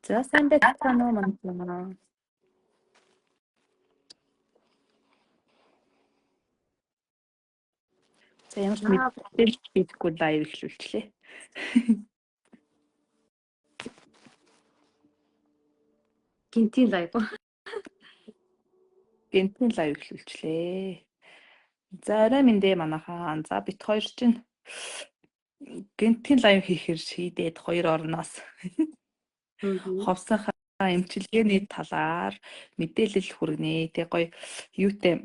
За сайн байцгаана уу манай. За ямар ч мэдээлж бидэхгүй лайв эхлүүлчихлээ. Гинтийн лайв. Гинтийн лайв эхлүүлчихлээ. За арай мэндэ манайхаа. За бит хоёр чинь гинтийн лайв хийхээр шийдээд хоёр орноос ховсынхаа эмчилгээний талаар мэдээлэл хүргэнэ. Тэг гоё юутэй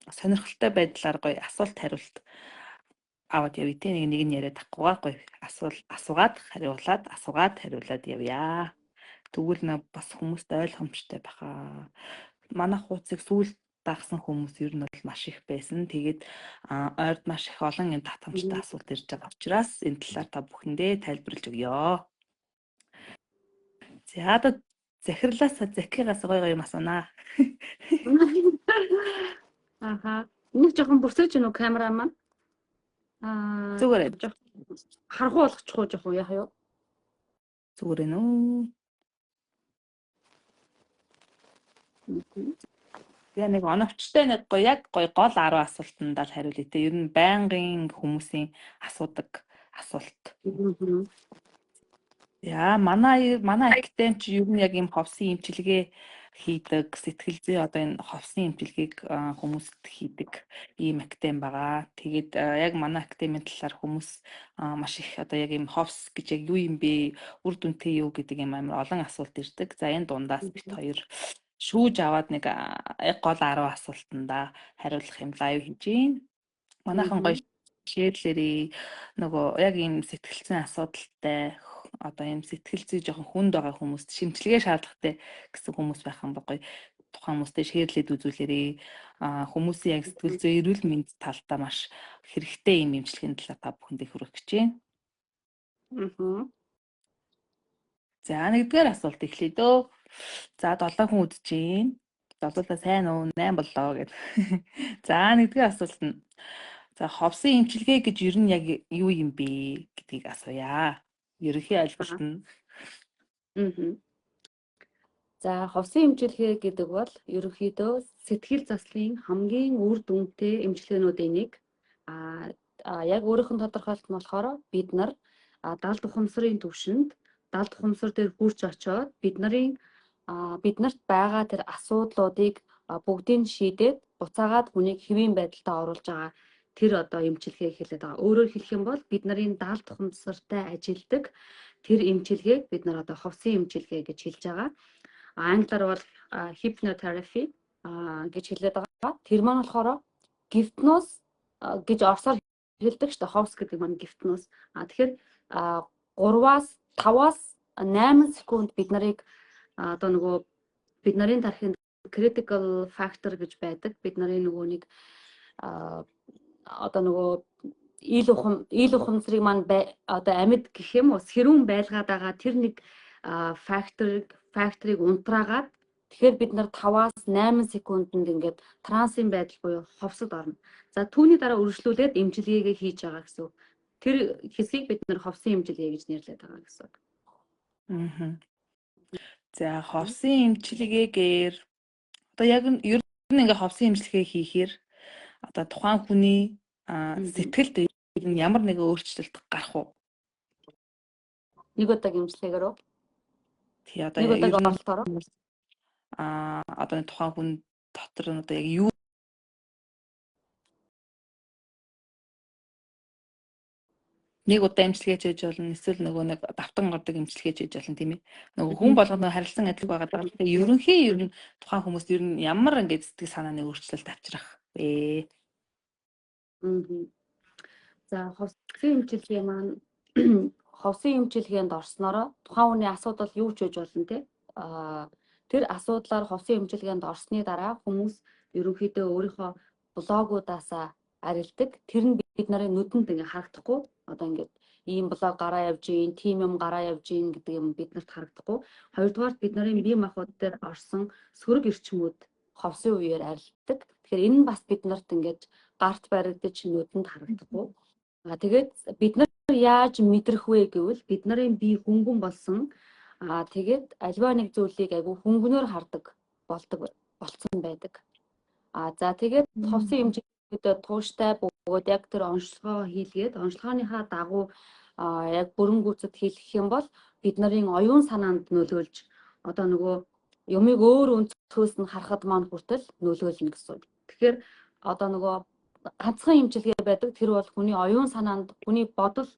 сонирхолтой байдлаар гоё асуулт хариулт аваад явъя те нэг нь яриад тахгүйгээр гоё асуугаад хариулаад явъя. Тэгвэл нэ бас хүмүүст ойлгомжтой баха. Манайх хуудсыг сүүлд дагсан хүмүүс ер нь бол маш их байсан. Тэгээд ойрд маш их олон юм татамжтай асуулт ирж байгаа учраас энэ талаар та бүхэндээ тайлбарлаж өгье. За одоо захирлаас Закигаас гоё юм асуунаа. Аха. Нэг жоохон бүрсэж гэнэ үү камера маань? Зүгээр. Харахуу болгочих уу жоохон яах юу? Зүгээр нүү. Тэгээ нэг оновчтой нэг яг гоё гол 10 асуултанд л хариулъя те. Ер нь байнгын хүмүүсийн асуудаг асуулт. Яа, манай актем чи ер нь яг юм ховсын эмчилгээ хийдэг, сэтгэл зүй одоо энэ ховсын эмчилгээг хүмүүст хийдэг ийм актем байгаа. Тэгээд яг манай актемийн талаар хүмүүс маш их одоо яг юм ховс гэж яг юу юм бэ? Үр дүнтэй юу гэдэг юм амар олон асуулт ирдэг. За энэ дундаас бит хоёр шүүж аваад нэг гол 10 асуултанда хариулах юм лайв хийж гин. Манайхан гоё шеэрлэрээ нөгөө яг ийм сэтгэлзэн асуудалтай одоо ийм сэтгэл зүй жоохон хүнд байгаа хүмүүст шимтгэлгээ шаардлагатай гэсэн хүмүүс байх юм гоё тухайн хүмүүстэй шеэрлээд үзүүлээрээ хүмүүсийн яг сэтгэл зүй эрүүл мэнд талдаа маш хэрэгтэй ийм эмчилгээний талаар та бүхэндээ хүргэх гэж байна. За нэгдүгээр асуулт эхлэе дөө. За 7 хүн үзэж гин. Золуулаа сайн уу? 8 боллоо гэд. За нэгдүгээр асуулт нь за ховсын эмчилгээ гэж ер нь яг юу юм бэ гэдгийг асууя. Ерөнхий ойлголт нь. За ховсын эмчилгээ гэдэг бол ерөнхийдөө сэтгэл заслын хамгийн үр дүнтэй эмчилгээнүүдийн нэг. Яг өөрийнх нь тодорхойлолт нь болохоор бид нар далд ухамсарын түвшинд далд ухамсар дээр хурж очоод биднэрт байгаа тэр асуудлуудыг бүгдийг шийдээд буцаагаад хүнийг хэвийн байдалтай оруулж байгаа тэр одоо эмчилгээ хэлээд байгаа. Өөрөөр хэлэх юм бол бид нарын далд ухамсартай ажилдаг тэр эмчилгээг бид нар одоо ховсын эмчилгээ гэж хэлж байгаа. Англиар бол hypnotherapy гэж хэлээд байгаа. Тэр маань болохоор гипноз гэж орсоор хэлдэг шүү дээ. Ховс гэдэг маань гипноз. Тэгэхээр 3-аас 5-аас 8 секунд бид нарыг одоо нөгөө бид нарын тархинд critical factor гэж байдаг. Бид нарын нөгөө нэг одоо нөгөө ил ухамсарыг маань одоо амьд гэх юм уу сэрүүн байлгаад байгаа тэр нэг факторыг унтраагаад тэгэхээр бид нар 5-аас 8 секундэд ингээд трансын байдал буюу ховсод орно. За түүний дараа үргэлжлүүлээд эмчилгээгээ хийж байгаа гэсэн. Тэр хэсгийг бид нар ховсын эмчилгээ гэж нэрлэдэг байгаа гэсэн. За ховсын эмчилгээгээр одоо яг нь ер нь ингээ ховсын эмчилгээ хийхээр одоо тухайн хүний сэтгэлд ямар нэгэн өөрчлөлт гарах уу? Нэг удаагийн эмчилгээгээр үү? Тий одоо ер нь одоо тухайн хүн дотор нь одоо яг юу нэг удаа эмчилгээ хийж болно эсвэл нөгөө нэг давтан ордог эмчилгээ хийж болно тийм ээ. Нөгөө хүн болгоно харилцан адил байгаа. Тэгэхээр ер нь тухайн хүмүүст ер нь ямар ингээд сэтгэл санааны өөрчлөлт авчрах вэ? За ховсын эмчилгээ маань ховсын эмчилгээнд орснороо тухайн хүний асуудал юу ч үж болно те. Тэр асуудлаар ховсын эмчилгээнд орсны дараа хүмүүс ерөнхийдөө өөрийнхөө блогуудаасаа арилдаг. Тэр нь бид нарын нүдэнд ингээ харагдахгүй. Одоо ингээд ийм блог гараа явж гин, тим юм гараа явж гин гэдэг юм биднэрт харагдахгүй. Хоёрдугаар бид нарын бие махбод дээр орсон сөрөг эрчмүүд ховсын үеэр арилдаг. Тэгэхээр энэ нь бас биднэрт ингээд гарт баригдаж нүдэнд харагдахгүй. Тэгээд бид нар яаж мэдрэх вэ гэвэл бид нарын бие хөнгөн болсон Тэгээд альва нэг зүйлийг айгүй хөнгөнөөр хардаг болцсон байдаг. За тэгээд ховсын хэмжээтэй тууштай бөгөөд яг тэр онцлогоо хийлгээд онцлогооныхаа дагуу яг бүрэнгүүцэд хийх юм бол бид нарын оюун санаанд нөлөөлж одоо нөгөө юмыг өөр өнцгөөс нь харахад маань хүртэл нөлөөлнө гэсэн. Тэгэхээр одоо нөгөө ганцхан хэмжлэгээ байдаг тэр бол хүний оюун санаанд хүний бодол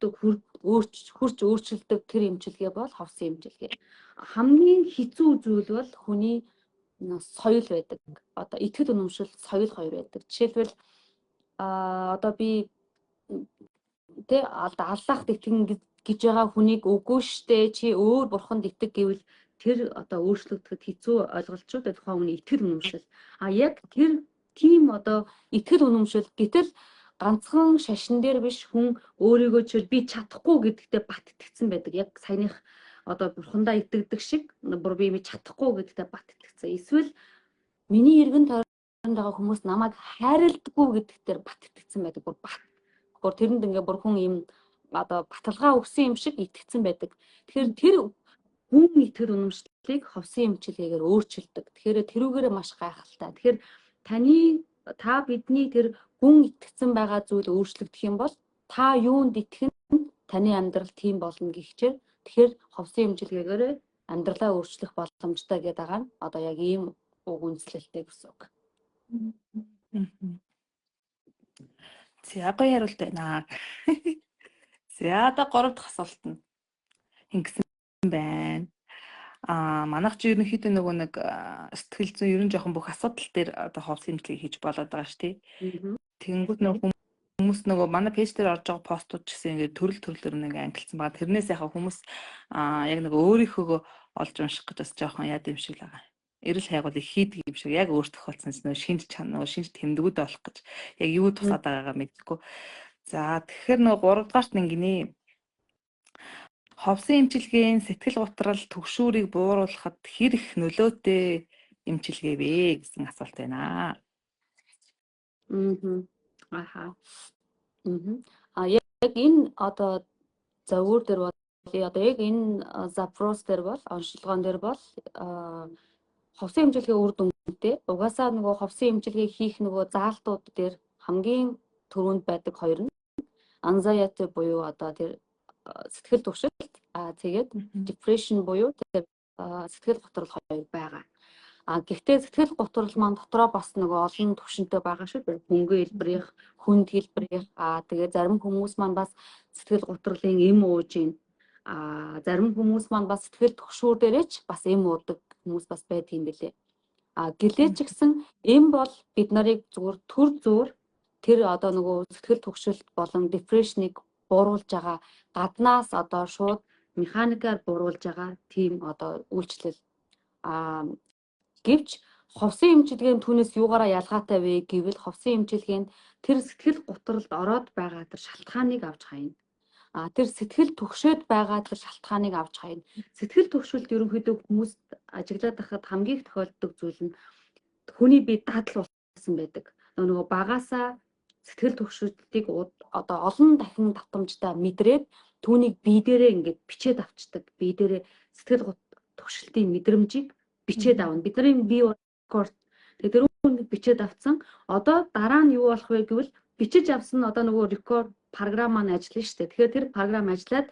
хурц өөрчлөлдөг тэр хэмжлэгээ бол ховсын хэмжлэгээ. Хамгийн хэцүү зүйл бол хүний соёл байдаг. Одоо итгэл үнэмшил, соёл хоёр байдаг. Жишээлбэл одоо би аллахт итгэн гэж байгаа хүнийг үгүй штэ чи өөр бурханд итэг гэвэл тэр одоо өөрчлөгдөхөд хэцүү ойлголцоо тухайн хүний итгэл үнэмшил. Яг тэр тийм одоо итгэл үнэмшил гэтэл ганцхан шашин дээр биш хүн өөрийгөө чи би чадахгүй гэдэгтээ бат итгэсэн байдаг. Яг саяных одоо бурхандаа итгэдэг шиг бүр би чадахгүй гэдэгтээ бат итгэсэн. Эсвэл миний эргэн тойронд байгаа хүмүүс намайг хайрладаггүй гэдэгтээр бат итгэсэн байдаг. Бүр бат. Гур тэрэнд ингээ бүр хүн юм одоо баталгаа өгсөн юм шиг итгэсэн байдаг. Тэгэхээр тэр хүн итгэл үнэмшлийг ховсын эмчилгээгээр өөрчилдөг. Тэгэхээр тэрүүгээрээ маш гайхалтай. Тэгэхээр та бидний тэр хүн итгэсэн байгаа зүйл өөрчлөгдөх юм бол та юунд итгэн таны амьдрал тийм болно гихчээр тэгэхээр ховсын эмчилгээгээр амьдралаа өөрчлөх боломжтой гэдэг байгаа нь одоо яг ийм уг үндэслэлтэй гэсэн үг. За гоё хариулт байна. За одоо 3 дахь асуулт нь ингэсэн байна. Манайх чи ерөнхийдөө нөгөө нэг сэтгэл зүйн ерөн жоохон бүх асуудал дээр одоо ховсын эмчилгээ хийж болоод байгаа шүү дээ. Тэгэнгүүт нөгөө хүмүүс нөгөө манай пэйж дээр орж байгаа постууд ч гэсэн ингээд төрөлөөр нэг ангилсан байгаа. Тэрнээс яхаа хүмүүс яг нөгөө өөрийнхөө олж унших гэж бас жоохон яд юм шиг л байгаа. Эрэл хайгуул их хийдэг юм шиг яг өөр тохиолдсон нөгөө шинж чанар, шинж тэмдгүүд олох гэж яг юу тусаад байгаагаа мэдгүй. За тэгэхээр нөгөө 3 дугаарт нь гинэ. Ховсын эмчилгээний сэтгэл готрал түгшүүрийг бууруулахад хэр их нөлөөтэй эмчилгээ вэ гэсэн асуулт байна. Яг энэ одоо зөвөр дээр бол одоо яг энэ запрос дээр бол онцлогоон дээр бол ховсын эмчилгээ үр дүнтэй. Угаасаа нөгөө ховсын эмчилгээ хийх нөгөө заалтууд дээр хамгийн түрүүнд байдаг хоёр нь anxiety буюу одоо тэр сэтгэл түгшилт тэгээд depression буюу тэр сэтгэл готрол хоёр байгаа. Гэхдээ сэтгэл готрол маань дотроо бас нөгөө олон түвшинтэй байгаа шүү дээ. Хөнгөн хэлбэрийн, хүнд хэлбэрийн тэгээд зарим хүмүүс маань бас сэтгэл готрлын эм ууж ийн. Зарим хүмүүс маань бас сэтгэл түгшүүр дээрээ ч бас эм уудаг хүмүүс бас байдаг юм билээ. Гэлээч гэсэн эм бол бид нарыг зүгээр төр зуур тэр одоо нөгөө сэтгэл түгшилт болон депрешнийг бууруулж байгаа гаднаас одоо шууд механикаар бууруулж байгаа тийм одоо үйлчлэл. Гэвч ховсын эмчилгээний түүнээс юугаараа ялгаатай вэ гэвэл ховсын эмчилгээнд тэр сэтгэл готролд ороод байгаа тэр шалтгааныг авч хайна. Тэр сэтгэл түгшөөд байгаа тэр шалтгааныг авч хайна. Сэтгэл түгшүүлт ерөнхийдөө хүмүүст ажиглаад байхад хамгийн их тохиолддог зүйл нь хүний бие дадал болсон байдаг. Нөгөө багаасаа сэтгэл түгшүүлтийг одоо олон дахин давтамжтай мэдрээд түүнийг бие дээрээ ингээд бичээд авчдаг. Бие дээрээ сэтгэл түгшилтийн мэдрэмжийг бичээд авна. Бидний бие рекорд тэр үүнийг бичээд авцсан. Одоо дараа нь юу болох вэ гэвэл бичиж авсан нь одоо нөгөө рекорд програм маань ажиллана шүү дээ. Тэгэхээр тэр програм ажиллаад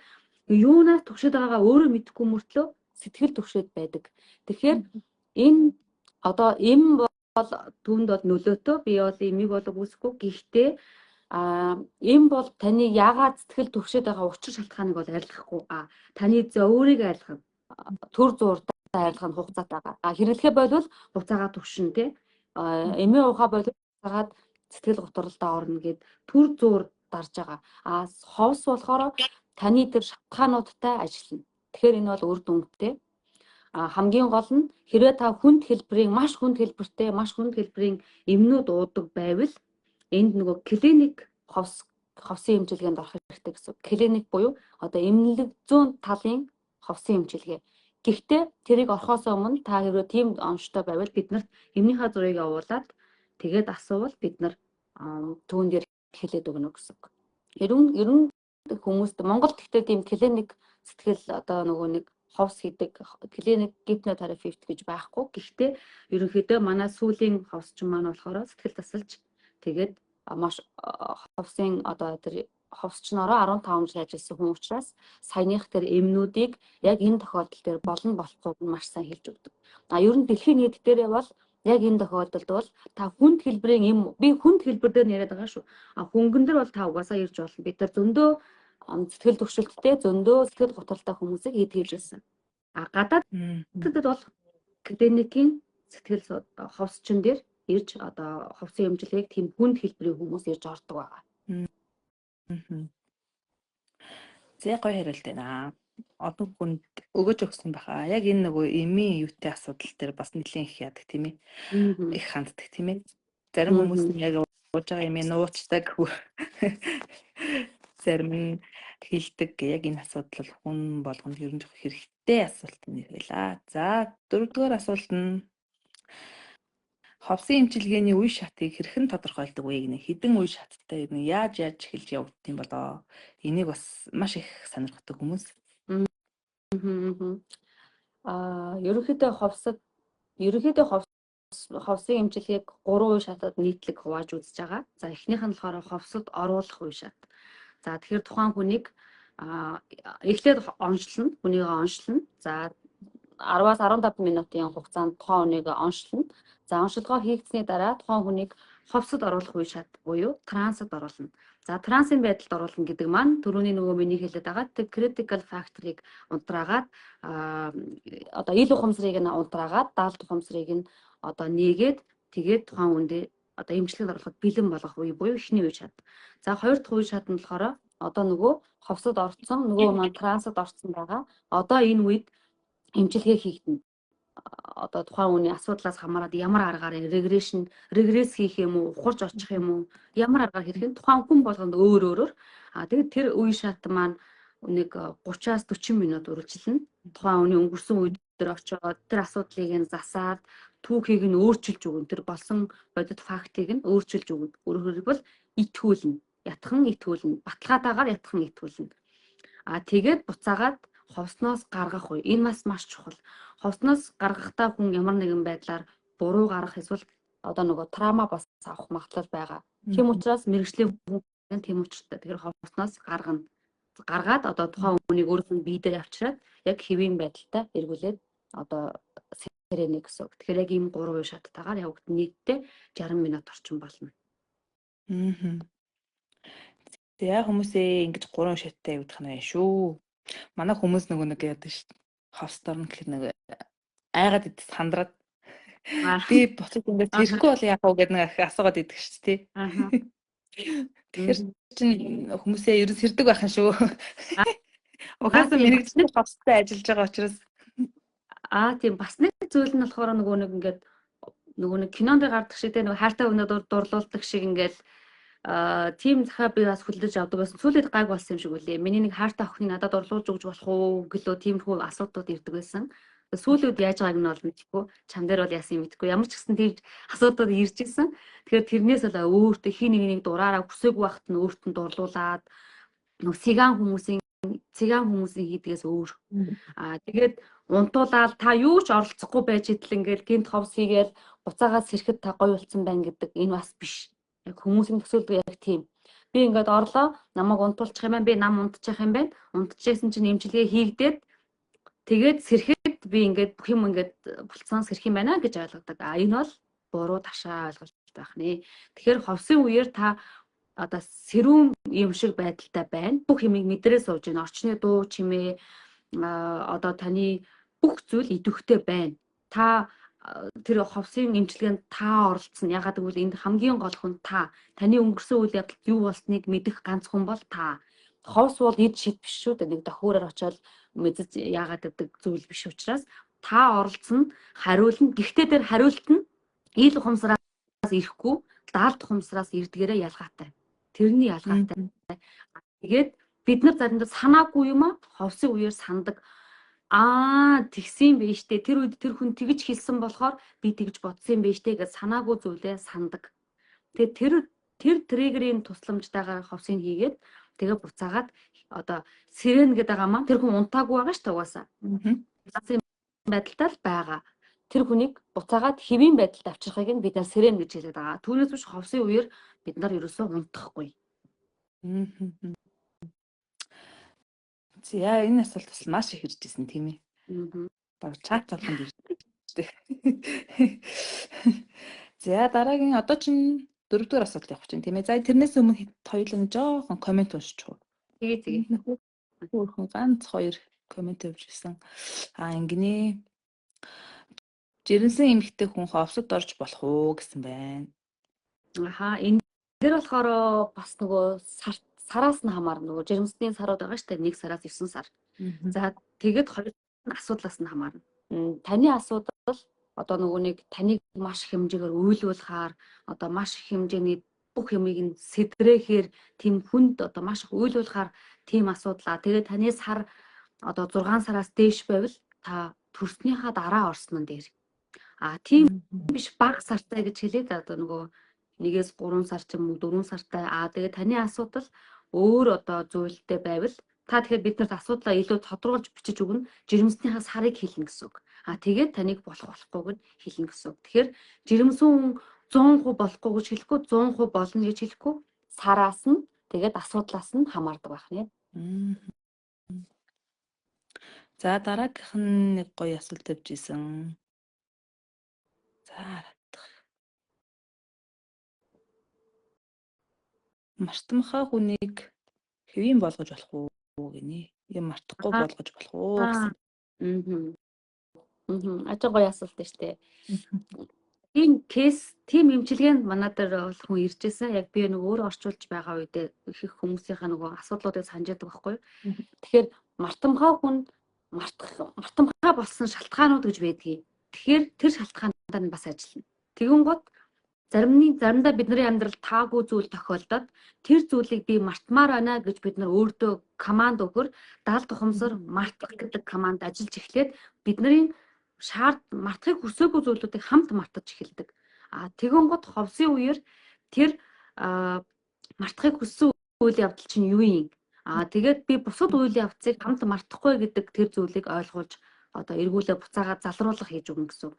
юунаас түгшээд байгаагаа өөрөө мэдэхгүй мөртлөө сэтгэл түгшээд байдаг. Тэгэхээр энэ одоо эм бол түүнд бол нөлөөтэй. Би бол эмийг бол үсэхгүй. Гэхдээ эм бол таны яагаад сэтгэл түгшээд байгаа учир шалтгааныг бол арилгахгүй. Таны зөвөрийг арилгах төр зууртай арилгах хугацаатай байгаа. Хэрэглэхэ болвол хугацаагаа түгшин тий. Эмээ ухаа болвол хугацаагаад сэтгэл готролдоо орно гэд төр зуур дарж байгаа. Ховс болохоор таны тэр шалтгаануудтай ажиллана. Тэгэхээр энэ бол үр дүнтэй. Хамгийн гол нь хэрвээ та хүнд хэлбэрийн маш хүнд хэлбэрийн эмнүүд уудаг байвал энд нөгөө клиник ховсын эмчилгээнд орох хэрэгтэй гэсэн. Клиник буюу одоо эмнэлэг зүүн талын ховсын эмчилгээ. Гэхдээ тэрийг орохоос өмнө та хэрвээ тийм онцтой байвал биднэрт эмнийхээ зургийг явуулаад тэгээд асуувал бид нар түүн дээр хэлээд өгнө гэсэн. Ерөн хүмүүст Монголд гэхдээ тийм клиник сэтгэл одоо нөгөө нэг ховс хийдэг клиник гипнотерапевт гэж байхгүй. Гэхдээ ерөнхийдөө манай сүүлийн ховсчин маань болохоор сэтгэл засалж тэгээд маш ховсын одоо тэр ховсчноороо 15 жил ажилласан хүн учраас саяных тэр эмнүүдийг яг энэ тохиолдол дээр болно болохгүйг нь маш сайн хэлж өгдөг. Ер нь дэлхийн нийт дээрээ бол яг энэ тохиолдолд бол та хүнд хэлбэрийн юм би хүнд хэлбэр дээр яриад байгаа шүү. Хөнгөн дээр бол та угаасаа ирж болно. Бид нар зөндөө сэтгэл төвшөлттэй зөндөө сэтгэл готалтай хүмүүсийг идэлж байсан. Гадаадд бол клиникийн сэтгэл ховсчин дээр ирж одоо ховсын эмчилгээг тийм хүнд хэлбэрийн хүмүүс ирж ордог байгаа. Зэ гоё хариулт байна. Одоо хүнд өгөж өгсөн баха. Яг энэ нөгөө эмийн юутай асуудал дээр бас нэлийн их яадаг тийм ээ. Их ханддаг тийм ээ. Зарим хүмүүс нь яг ууж байгаа эмээ нуучдаг. Зарим нь хилдэг. Яг энэ асуудал бол хүн болгонд ер нь жоох хэрэгтэй асуулт юм байлаа. За 4-р асуулт нь ховсын эмчилгээний үе шатыг хэрхэн тодорхойлдог вэ гэнэ? Хэдэн үе шаттай юм яаж эхэлж явагдсан болоо? Энийг бас маш их сонирхдаг хүмүүс. Ерөнхийдөө ховсын эмчилгээг 3 үе шатад нийтлэг хувааж үзэж байгаа. За эхнийх нь болохоор ховсод оруулах үе шат. За тэгэхээр тухайн хүнийг эхлээд онцлно, хүнийг онцлно. За 10-аас 15 минутын хугацаанд тухайн хүнийг онцлно. За онцлогоо хийгдсэний дараа тухайн хүнийг ховсод оруулах үе шат буюу трансад оруулна. За трансын байдалд оруулна гэдэг маань түрүүний нөгөө миний хэлээд байгаа critical factor-ыг унтраагаад одоо ил ухамсарыг нь унтраагаад даалт ухамсарыг нь одоо нээгээд тэгээд тухайн хүндээ одоо эмчилгээнд оруулахад бэлэн болгох үе буюу эхний үе шат. За хоёр дахь үе шат нь болохоор одоо нөгөө ховсод орцсон нөгөө маань трансад орцсон байгаа. Одоо энэ үед эмчилгээ хийгдэнэ. Одоо тухайн хүний асуудлаас хамаарат ямар аргаар регресс хийх юм уу, ухарч очих юм уу, ямар аргаар хийх нь тухайн хүн болгонд өөрөөр. Тэгээд тэр үе шат маань нэг 30-аас 40 минут үргэлжилнэ. Тухайн хүний өнгөрсөн үед дээр очиод тэр асуудлыг нь засаад түүхийг нь өөрчилж өгнө. Тэр болсон бодит фактыг нь өөрчилж өгнө. Өөрөөр хэлбэл итгүүлнэ. Ятхан итгүүлнэ. Баталгаатаагаар ятхан итгүүлнэ. Тэгээд буцаагаад ховсноос гаргах үе. Энэ маш чухал. Ховсноос гаргахдаа хүн ямар нэгэн байдлаар буруу гарах эсвэл одоо нөгөө траума бас авах магадлал байгаа. Тийм учраас мэрэгжлийн хүн тийм учиртай. Тэгэхээр ховсноос гаргана. Гаргаад одоо тухайн хүнийг өөрөөр нь бие дээр авчираад яг хэвийн байдалтай эргүүлээд одоо сэрэнэ гэсэн үг. Тэгэхээр яг ийм 3 үе шаттайгаар явагдана. Нийтдээ 60 минут орчим болно. Тэгээ хүмүүсээ ингэж 3 шаттай явагдах нь шүү. Манай хүмүүс нэг яадаг шүү. Ховстор нь гэхэр нэг айгаад идэх сандраад би буцаж ингэж ирэхгүй бол яах вэ гэдэг нэг асуугаад идэх шүү тий. Тэгэхээр чинь хүмүүсээ ерөн сэрдэг байх нь шүү. Угаасаа мэрэгжлийн ховстой ажиллаж байгаа учраас тийм бас нэг зүйл нь болохоор нөгөө нэг кинонд гардаг шиг те нөгөө хайртай өнөд дурлуулдаг шиг ингээл тим захаа би бас хүлээж авдаг байсан. Сүүлээд гайг болсон юм шиг үлээ. Миний нэг хайртай охины надад дурлуулж өгч болох уу гэлөө тиймэрхүү асуудууд ирдэг байсан. Сүүлүүд яаж байгааг нь бол мэдэхгүй. Чам дээр бол яасан юм мэдэхгүй. Ямар ч гэсэн тийм асуудууд ирж ирсэн. Тэгэхээр тэрнээс л өөртөө хин нэг дураараа хүсээгүй байхад нь өөрт нь дурлуулад нэг цыган хүмүүсийн хийдгээс өөр. Тэгээд унтуулаад та юу ч оролцохгүй байж идэл ингээл гинт ховс хийгээл буцаагаад сэрхэд та гоё болсон байна гэдэг энэ бас биш. Яг хүмүүсийн төсөөлдөг яг тийм. Би ингээд орлоо, намайг унтуулчих юм байна, би нам унтчих юм байна. Унтчихсэн чинь эмчилгээ хийгдээд тэгээд сэрхэд би ингээд бүх юм ингээд болцсон сэрх юм байна гэж ойлгодог. Энэ бол буруу ташаа ойлголт байх нэ. Тэгэхээр ховсын үеэр та одоо сэрүүн юм шиг байдалтай байна. Бүх юмыг мэдрээ сууж байна. Орчны дуу чимээ одоо таны бүх зүйл идэвхтэй байна. Та тэр ховсын эмчилгээнд та оролцсон. Ягаад гэвэл энд хамгийн гол хүн та. Таны өнгөрсөн үйл явдал юу болсныг мэдэх ганц хүн бол та. Ховс бол эд шид биш шүү дээ. Нэг дохиураар очиод мэдэж яагаад гэдэг зүйл биш учраас та оролцсон, хариулна. Гэхдээ тэр хариулт нь ил ухамсараас ирэхгүй, даалт ухамсараас ирдгээрээ ялгаатай. Тэрний ялгаатай. Тэгээд бид нар заримдаа санаагүй юм а ховсын үеэр сандаг. Тэгсэн байж тээ. Тэр үед тэр хүн тэгж хэлсэн болохоор би тэгж бодсон юм байж тээ гэж санаагүй зүйлээ сандаг. Тэгээд тэр триггерийн тусламжтайгаар ховсыг хийгээд Тэгээ буцаагаад одоо сирен гэдэг байгаа маань тэр хүн унтаагүй байгаа шүү дээ угаасаа. Цаасан байдалтай л байгаа. Тэр хүнийг буцаагаад хэвийн байдалд авчрахыг нь бид нар сирен гэж хэлээд байгаа. Түүнээс биш ховсын үеэр бид нар ерөөсөө унтахгүй. За энэ асуулт бас маш их ирж ирсэн тийм ээ. Баг чат болгонд ирж байна. За дараагийн одоо чинь 4-р асуулт явах чинь тийм ээ. За тэрнээс өмнө хоёулаа жоохон комент уншиж уу. Тэгээ. Хөөрхөн ганц 2 комент өгч ирсэн. Ингэнэ. Жирэмсэн эмэгтэй хүн ховсод орж болох уу гэсэн байна. Энэ дээр болохоор бас нөгөө сараас нь хамаарна. Нөгөө жирэмсний сарууд байгаа шүү дээ. 1 сараас 9 сар. За тэгээд хоёр асуудлаас нь хамаарна. Таны асуудал одоо нөгөө нэг таныг маш их хэмжээгээр уйлуулахаар одоо маш их хэмжээний бүх юмыг нь сэдрэхээр тийм хүнд одоо маш их уйлуулахаар тийм асуудлаа. Тэгээд таны сар одоо 6 сараас дээш байвал та төрснийхаа дараа орсон нь дээр. Тийм биш бага сартай гэж хэлээд одоо нөгөө 1-ээс 3 сар ч юм уу 4 сартай. Тэгээд таны асуудал өөр одоо зүйлтэй байвал та тэгэхээр бид нарт асуудлаа илүү тодруулж бичиж өгнө. Жирэмснийхаа сарыг хэлнэ гэсэн үг. Тэгээд таныг болохгүйг нь хэлнэ гэсэн үг. Тэгэхээр жирэмсэн 100% болохгүй гэж хэлэхгүй 100% болно гэж хэлэхгүй сараас нь тэгээд асуудлаас нь хамаардаг байх нэ. За дараагийнх нь нэг гоё асуулт тавьж исэн. За мартамхай хүнийг хэвийн болгож болох уу гинэ. Юм мартахгүй болгож болох уу гэсэн. Ачаа гоё асуулт шүү дээ. Тийм кейс, тийм эмчилгээнд манай дээр бол хүн ирж байсан. Яг би нэг өөрөө орчуулж байгаа үедээ их хүмүүсийнхаа нөгөө асуудлуудыг санаж байдаг байхгүй юу. Тэгэхээр мартамхай хүн мартамхай болсон шалтгаанууд гэж байдгийг. Тэгэхээр тэр шалтгаанаар нь бас ажиллана. Тэгүн гот заримдаа бидний амьдрал таагүй зүйл тохиолдоод тэр зүйлийг би мартмаар байна гэж бид нар өөртөө команд өгөр даалт ухамсар мартах гэдэг команд ажиллаж эхлээд бидний мартахыг хүсээгүй зүйлүүдийг хамт мартаж эхэлдэг. Тэгүн гот ховсын үеэр тэр мартахыг хүссэн үйл явдал чинь юу юм? Тэгээд би бусад үйл явцыг хамт мартахгүй гэдэг тэр зүйлийг ойлгуулж одоо эргүүлээ буцаагаад залруулах хийж өгнө гэсэн.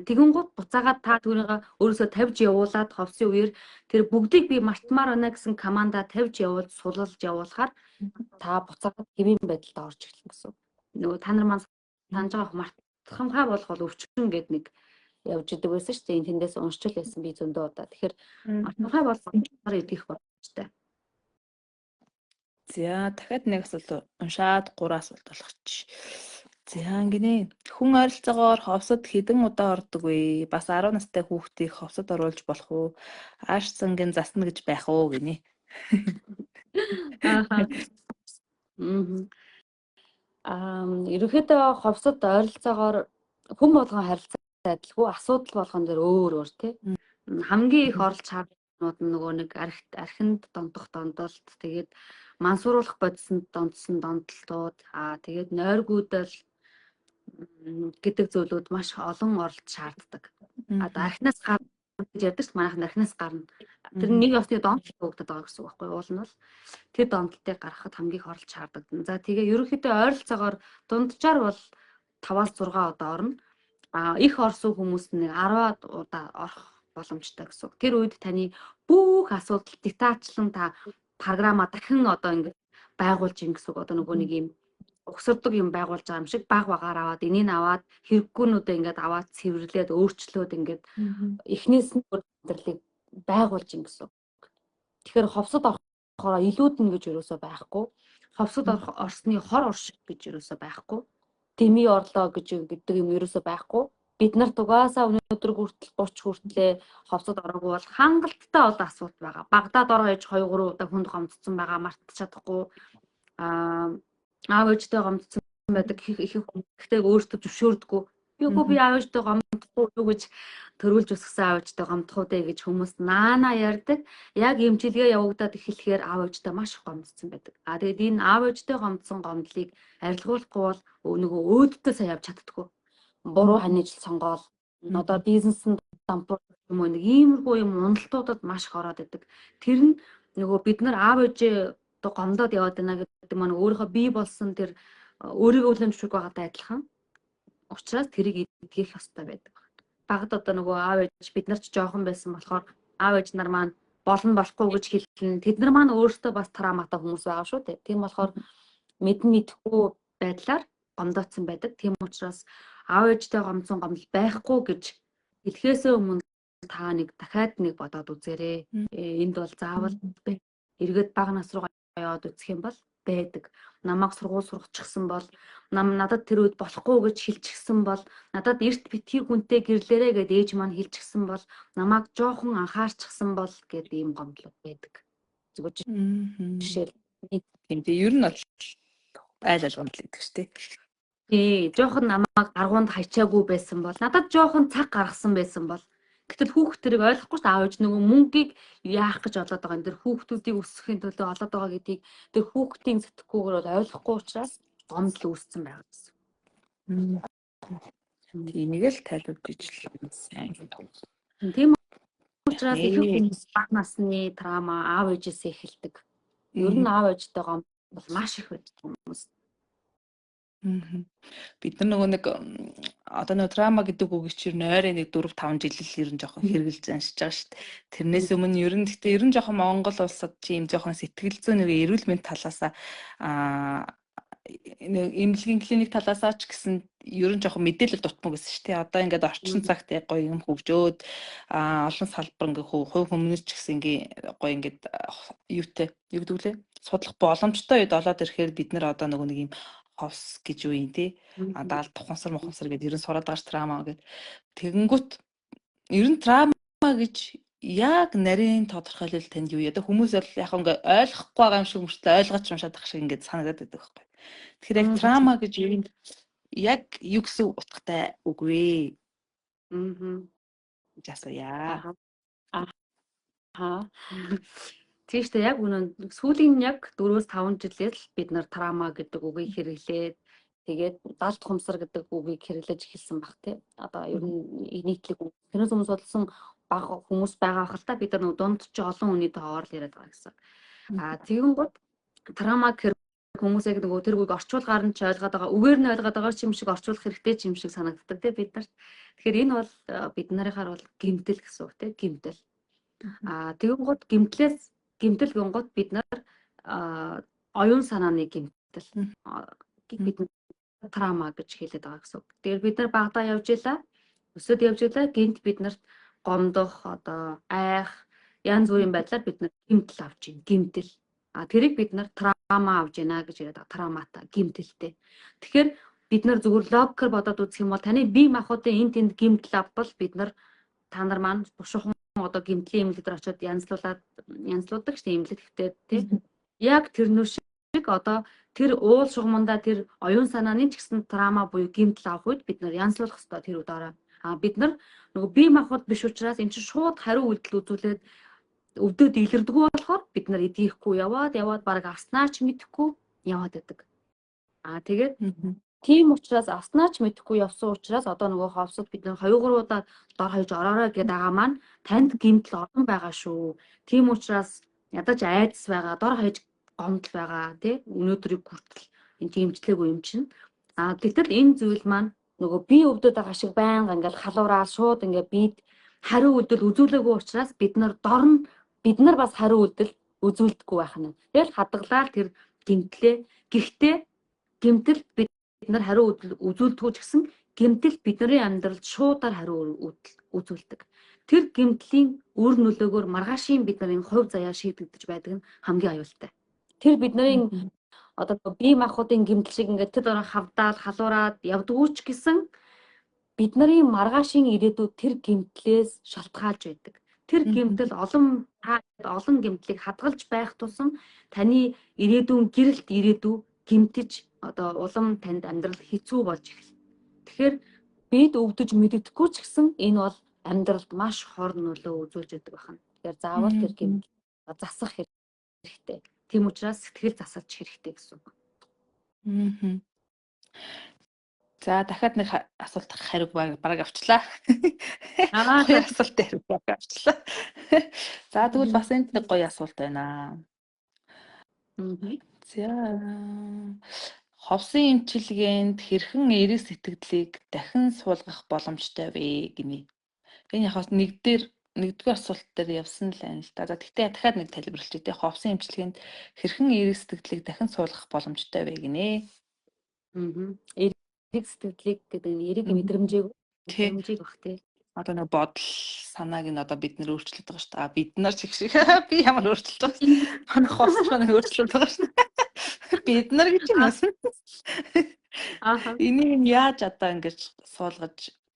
Тэгүн гот буцаагаад та түүнийг өөрөөсөө тавьж явуулаад ховсын үеэр тэр бүгдийг би мартмаар байна гэсэн команда тавьж явуулж сулалж явуулахаар та буцаагаад хэвийн байдалд орж эхэлнэ гэсэн. Нөгөө та нар маань санаж байгаа мартамхай болгол өвчин гэдэг нэг явж идэг байсан шүү дээ. Тэндээс уншчил байсан би зөндөө удаа. Тэгэхээр мартамхай болгол идэх боломжтой. За дахиад нэг асуулт уншаад 3 асуулт болгочих. За ингэнэ. Хүн ойролцоогоор ховсод хэдэн удаа ордог вэ? Бас 10 настай хүүхдийг ховсод оруулж болох уу? Ааш цангийн засна гэж байх уу гинэ. Ерөнхийдөө ховсод ойролцоогоор хүн болгон харилцаа адилгүй, асуудал болгон дээр өөр тий. Хамгийн их оролж шаардлагууд нь нөгөө нэг архинд дондох дондолт, тэгээд мансууруулах бодисонд дондсон донтолтууд, тэгээд нойргуудал гэдэг зүйлүүд маш олон оролт шаарддаг. Одоо архинаас гарна гэж ярьдаг ч манайх архинаас гарна. Тэр нэг ёсны донтолт өгдөг байгаа гэсэн үг байхгүй юу? Уул нь бол тэр донтолтыг гаргахад хамгийн их оролт шаарддаг. За тэгээ ерөнхийдөө ойролцоогоор дунджаар бол 5-6 удаа орно. Их орсон хүмүүс нэг 10 удаа орох боломжтой гэсэн үг. Тэр үед таны бүх асуудал детачлан та програма дахин одоо ингэ байгуулж ин гэсэн үг. Одоо нөгөө нэг юм өгсөрдөг юм байгуулж байгаа юм шиг баг багаар аваад энийг аваад хэрэггүйнүүдээ ингээд аваад цэвэрлээд өөрчлөөд ингээд эхнээс нь амьдралыг байгуулж ин гэсэн. Тэгэхээр ховсод орохоор илүүднэ гэж юусоо байхгүй. Ховсод орсны хор орших гэж юусоо байхгүй. Тэми орлоо гэдэг юм юусоо байхгүй. Бид нарт угаасаа өнөөдөр хүртэл 30 хүртлээ ховсод ороогүй бол хангалттай бол асуудал байгаа. Багдад ороо ээж 2-3 удаа хүнд гомдсон байгаа мартаж чадахгүй. Аав ээжтэй гомдсон байдаг их гэхдээ өөртөө зөвшөөрдөггүй. Би аав ээжтэй гомдохгүй юу гэж төрүүлж өсгсөн аав ээжтэй гомдох үү гэж хүмүүс наана ярьдаг. Яг эмчилгээ явагдаад эхлэхээр аав ээжтэй маш их гомдсон байдаг. Тэгээд энэ аав ээжтэй гомдсон гомдлыг арилгуулахгүй бол нөгөө өөддөө сайн явж чаддаггүй. Буруу ханижл сонгоол одоо бизнесэнд дампуур юм уу нэг иймэрхүү юм уналтуудад маш их ороод идэг. Тэр нь нөгөө бид нар аав ээжээ одоо гомдоод яваад байна гэдэг маань өөрийнхөө бий болсон тэр өөрийгөө хүлэмжшгүй байгаатай адилхан. Учираас тэрийг эдгэх ёстой байдаг. Багад одоо нөгөө аав ээж бид нар ч жоохон байсан болохоор аав ээж нар маань болно болохгүй гэж хэлнэ. Тэд нар маань өөрсдөө бас травматай хүмүүс байгаа шүү дээ. Тийм болохоор мэдхгүй байдлаар гомдоодсон байдаг. Тийм учраас аав ээжтэй гомдсон гомдол байхгүй гэж хэлэхээс өмнө та нэг дахиад нэг бодоод үзээрэй. Энд бол заавал эргээд бага нас руу яваад үзэх юм бол байдаг. Намайг сургууль сургачихсан бол надад тэр үед болохгүй гэж хэлчихсэн бол надад эрт битгий хүнтэй гэрлээрэ гэд ээж маань хэлчихсэн бол намайг жоохон анхаарчихсан бол гэд ийм гомдлууд байдаг. Зүгээр жишээл тийм тийм ер нь бол айл гомдол гэдэг шүү дээ. Тий, жоохон намайг аргуунд хайчаагүй байсан бол надад жоохон цаг гаргасан байсан бол гэтэл хүүхд тэрийг ойлгохгүй шүү дээ. Аав ээж нөгөө мөнгийг яах гэж олоод байгаа юм. Тэр хүүхдүүдийг өсгөхийн төлөө олоод байгаа гэдгийг тэр хүүхдийн сэтгэхүйгээр бол ойлгохгүй учраас гомдол үүссэн байгаа гэсэн. Тиймийг л тайлбарлаж л сайн. Тийм учраас их хүмүүс бага насны трама аав ээжээсээ эхэлдэг. Ер нь аав ээжтэй гомдол маш их байдаг хүмүүс. Бид нар нөгөө нэг одоо нөгөө трама гэдэг үгийг чинь ойрын нэг 4-5 жил л ер нь жоохон хэрэгжилж аншиж байгаа шүү дээ. Тэрнээс өмнө ер нь гэхдээ ер нь жоохон Монгол улсад чи юм жоохон сэтгэл зүйн нэг эрүүл мэнд талаасаа эмнэлгийн клиник талаасаа ч гэсэн ер нь жоохон мэдээлэл дутмаг гэсэн шүү дээ. Одоо ингээд орчин цагт яг гоё юм хөгжөөд олон салбар ингээ хувь хүмүүст ч гэсэн ингээ гоё ингээд юутэй юу гэдэг лээ судлах боломжтой үед олоод ирэхээр бид нар одоо нөгөө нэг юм ховс гэж юу юм те даал тухансар гэдэг ер нь сураад байгаа трама гэдэг. Тэгэнгүүт ер нь трама гэж яг нарийн тодорхойлол танд юу яа. Хүмүүс бол яг ингээ ойлгохгүй байгаа юм шиг мөртлөө ойлгож уншаад ах шиг ингээ санагдаад байдаг байхгүй. Тэгэхээр яг трама гэж юу яг юу гэсэн утгатай үг вэ? Жасая. Тийштэй яг үнэн сүүлийн яг 4-5 жилээр л бид нар трама гэдэг үгийг хэрэглээд тэгээд даалт хумсар гэдэг үгийг хэрэглэж эхэлсэн баг тий. Одоо ер нь нийтлэг тэрнээс өмнө судалсан бага хүмүүс байгаа хэл та бид нар дунд чи олон хүний тоогоор л яриад байгаа гэсэн. Тэгэн гот трама хүмүүс яг нөгөө тэр үгийг орчуулгаар нь ч ойлгоод байгаа үгээр нь ойлгоод байгаа юм шиг орчуулах хэрэгтэй юм шиг санагддаг тий бид нарт. Тэгэхээр энэ бол бид нарынхаар бол гэмтэл гэсэн үг тий гэмтэл. Тэгэн гот гэмтэл гингот бид нар оюун санааны гэмтэл бид трама гэж хэлээд байгаа гэсэн үг. Тэгэхээр бид нар багадаа явж илаа, өсөд явж илаа, гинт бид нарт гомдох, одоо айх, янз бүрийн байдлаар бид нар гэмтэл авч байна. Гэмтэл. Тэрийг бид нар трама авж байна гэж яриад байгаа. Трамата, гэмтэлтэй. Тэгэхээр бид нар зүгээр логикээр бодоод үзэх юм бол таны бие махбодын энд тэнд гэмтэл авбал бид нар та нар маань бушуухан одоо гэмтлийн эмнэлэг дээр очиод янзлуудаг шүү дээ эмнэлэг хэвтээ тий. Яг тэрнүү шиг одоо тэр уул шугамдаа тэр оюун санааны ч гэсэн трама буюу гэмтэл авах үед бид нар янзлуулах хэрэгтэй тэр удаараа. Бид нар нөгөө бие махбод биш учраас эн чинь шууд хариу үйлдэл үзүүлээд өвдөд илэрдэггүй болохоор бид нар эдгийхгүй яваад баг авснаач мэдэхгүй яваад байдаг. Тэгээд тийм учраас авснаач мэдэхгүй явсан учраас одоо нөгөө ховсод бид нар 2-3 удаа дор хаяж ороорой гэдэг байгаа маань танд гэмтэл олон байгаа шүү. Тийм учраас ядаж айдас байгаа, дор хаяж гомдол байгаа тий өнөөдрийг хүртэл энэ дэмжлээгүй юм чинь. Гэтэл энэ зүйл маань нөгөө бие өвдөд байгаа шиг байнга ингээл халуураад шууд ингээ бид хариу үйлдэл үзүүлээгүй учраас бид нар бас хариу үйлдэл үзүүлдэггүй байх нь. Тэгэл хадгалаад тэр гэмтлээ. Гэхдээ гэмтэл бид нар хариу үйлдэл үзүүлдэггүй ч гэсэн гэмтэл бидний амьдралд шуудаар хариу үзүүлдэг. Тэр гэмтлийн үр нөлөөгөөр маргаашийн бид нарын хувь заяа шийдэгдэж байдаг нь хамгийн аюултай. Тэр бидний одоо бие махбодын гэмтэл шиг ингээд тэр дөрөв хавдаал халуураад явдггүй ч гэсэн бидний маргаашийн ирээдүйд тэр гэмтлээс шалтгаалж байдаг. Тэр гэмтэл олон гэмтлийг хадгалж байх тусам таны ирээдүйн гэрэлт ирээдүй гэмтэж одоо улам танд амьдрал хэцүү болж эхэлнэ. Тэгэхээр бид өвдөж мэддэхгүй ч гэсэн энэ бол амьдралд маш хор нөлөө үзүүлж байдаг байна. Тэгэхээр заавал тэр гэмтэл засах хэрэгтэй. Тийм учраас сэтгэл засаж хэрэгтэй гэсэн үг. За дахиад нэг асуулт хариуг бараг авчлаа. Хоёр асуулт хариуг бараг авчлаа. За тэгвэл бас энд нэг гоё асуулт байна. За ховсын эмчилгээнд хэрхэн эерэг сэтгэлдлийг дахин суулгах боломжтой вэ гинэ. Энэ яг нэгдүгээр асуулт дээр явсан л байна л да. Тэгтээ дахиад нэг тайлбарлаж өгье. Ховсын эмчилгээнд хэрхэн эерэг сэтгэлдлийг дахин суулгах боломжтой вэ гинэ. Эерэг сэтгэлдлийг гэдэг нь эерэг мэдрэмжийг бах тий. Одоо нэг бодол санааг нь одоо бид нэр өөрчлөж байгаа шүү дээ. Бид нар чиг шиг би ямар өөрчлөлт байгаа шүү. Манай хос маань өөрчлөлт байгаа шүү. Бид нар гэж юм бас. Энийг яаж одоо ингэж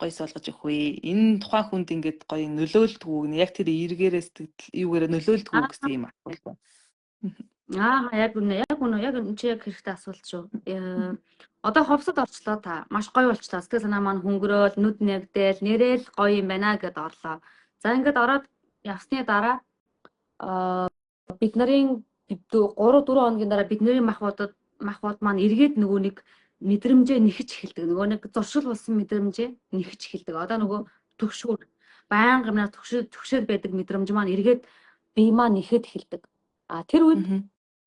гоё суулгаж өгөх вэ? Энэ тухайн хүнд ингэж гоё нөлөөлдгүү гэнэ. Яг тэр эргээрээ сэтгэл юугаараа нөлөөлдгүү гэсэн юм аахгүй. Яг үнэ чи яг хэрэгтэй асуулт шүү. Одоо ховсод орчлоо та. Маш гоё болчлоо. Сэтгэл санаа маань хөнгөрөөл, нүд нэгдээл, нэрэл гоё юм байна гэд орлоо. За ингээд ороод явсны дараа бид нарын 3-4 хоногийн дараа бидний махбод маань эргээд нөгөө нэг мэдрэмжээ нэхэж эхэлдэг. Нөгөө нэг зуршил болсон мэдрэмжээ нэхэж эхэлдэг. Одоо нөгөө төгшүүр баян гамнаар төгшөөр байдаг мэдрэмж маань эргээд бие маань нэхэд эхэлдэг. Тэр үед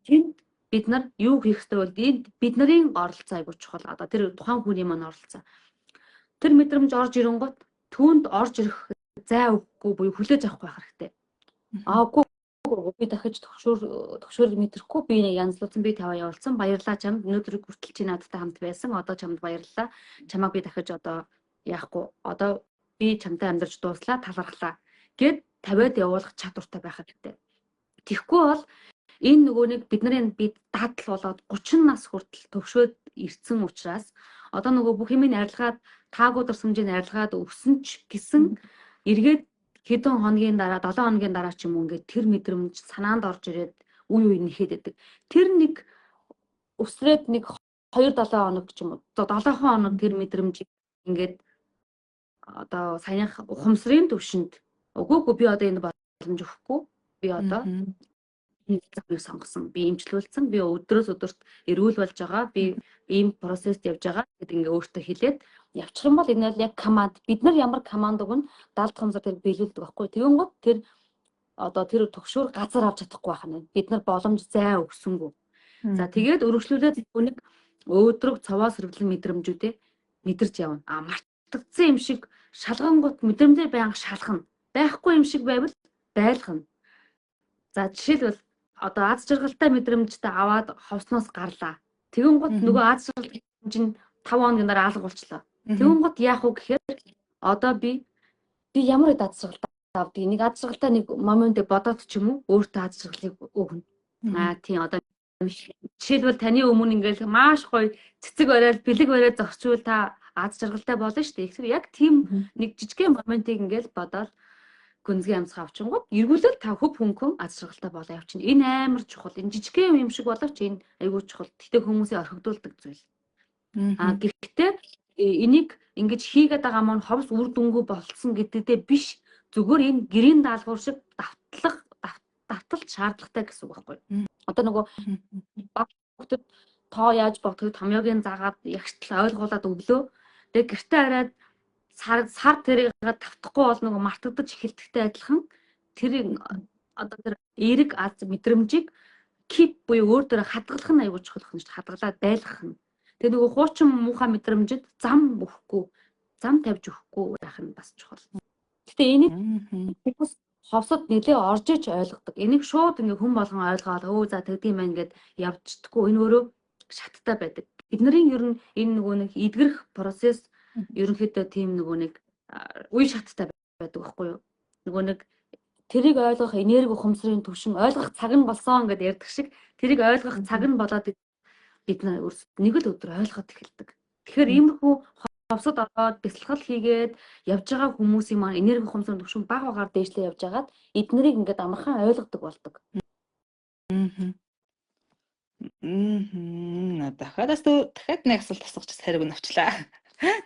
тэнд бид нар юу хийх ёстой вэ? Бид нарын оролцоо айгуу чухал. Одоо тэр тухайн хүний маань оролцоо. Тэр мэдрэмж орж ирэнгүүт түүнд орж ирэх зай өгөхгүй буюу хүлээж авахгүй байх хэрэгтэй. Би дахиж төгшөөр мэдрэхгүй би нэг янзлуулсан би таваа явуулсан баярлалаа чамд өнөөдөр хүртэл чи надтай хамт байсан одоо чамд баярлалаа чамайг би дахиж одоо яахгүй одоо би чамтай амьдарч дууслаа талархлаа гэд тавиад явуулах чадвартай байх хэрэгтэй. Тэгэхгүй бол энэ нөгөө нэг бид дадал болоод 30 нас хүртэл төгшөөд ирсэн учраас одоо нөгөө бүх юмыг арилгаад таагүй дурсамжийг арилгаад өвсөн ч гэсэн эргээд хэдэн хоногийн дараа 7 хоногийн дараа ч юм уу ингээд тэр мэдрэмж санаанд орж ирээд үе нэхэд байдаг. Тэр нэг өсрээд нэг 2-7 хоног ч юм уу 7 хоног тэр мэдрэмж ингээд одоо саяных ухамсарын төвшөнд үгүй би одоо энэ боломж өгөхгүй би одоо цагийг сонгосон би эмчлүүлсэн би өдрөөс өдөрт эрүүл болж байгаа би ийм процесс явж байгаа гэдэг ингээ өөртөө хэлээд явчих юм бол энэ бол яг команд бид нар ямар команд өгнө даалт хамсар тэр биелүүлдэг байхгүй тэгэн гот тэр одоо тэр төгшөөр газар авч чадахгүй байх нь бид нар боломж зай өгсөнгөө за тэгээд өргөжлүүлээд нэг өөдрөг цаваа сэрвлэн мэдрэмжүүдээ мэдэрч явна мартагдсан юм шиг шалгангууд мэдрэмжээр байнга шалгана байхгүй юм шиг байвал байлгана за жишээлбэл одоо аз жаргалтай мэдрэмжтэй аваад ховсноос гарлаа. Тэгэн гот нөгөө аз жаргалтай мэдрэмж нь 5 хоногийн дараа алга болчлоо. Тэгэн гот яах вэ гэхээр одоо би ямар аз жаргалтай авдгийг нэг аз жаргалтай нэг моментыг бодоод ч юм уу өөртөө аз жаргалыг өгнө. Тийм одоо жишээлбэл таны өмнө ингээл маш гоё цэцэг бариад бэлэг бариад зогсчвал та аз жаргалтай болно шүү дээ. Тэгэхээр яг тийм нэг жижигхэн моментыг ингээл бодоод гүнзгий амсгаа авчингууд эргүүлэл та хөв хөнгөн аз жаргалтай болоо явчихна. Энэ амар чухал. Энэ жижигхэн юм шиг боловч энэ айгүй чухал. Тэгтээ хүмүүсийн орхигдуулдаг зүйл. Гэхдээ энийг ингэж хийгээд байгаа маань ховс үр дүнгүй болцсон гэдэгтээ биш. Зүгээр энэ гэрийн даалгавар шиг давталт шаардлагатай гэсэн үг байхгүй. Одоо нөгөө баг хүүхдэд тоо яаж бодохыг томьёогийн заагаад ягштал ойлгуулад өглөө. Тэгээ гэртээ хараад сар тэрийг тавтахгүй бол нөгөө мартагдаж эхэлдэгтэй адилхан тэр одоо тэр эерэг аз мэдрэмжийг кип буюу өөр дээр хадгалах нь аюул чухал юм шүү дээ. Хадгалаад байлгах нь. Тэгээ нөгөө хуучин муухай мэдрэмжид зам тавьж өгөхгүй байх нь бас чухал. Гэтэ энийг хүмүүс ховсод нэлээ орж иж ойлгодог. Энийг шууд ингээ хүн болгон ойлгоод за тэгдэм байх гэд явждаггүй. Энэ өөрөө шаттай байдаг. Бидний ер нь энэ нөгөө нэг эдгэрэх процесс ерөнхийдөө тийм нөгөө нэг үе шаттай байдаг байхгүй юу? Нөгөө нэг тэрийг ойлгох энерги ухамсарын түвшин ойлгох цаг нь болсон гэдээ ярьдаг шиг тэрийг ойлгох цаг нь болоод бид нэг л өдөр ойлгоод эхэлдэг. Тэгэхээр иймэрхүү ховсод ороод бясалгал хийгээд явж байгаа хүмүүсийн маань энерги ухамсарын түвшин бага багаар дээшлээ явж хагаад эднэрийг ингээд амархан ойлгодог болдог. Дахиад нэг асуулт асуучих хайрыг навчлаа.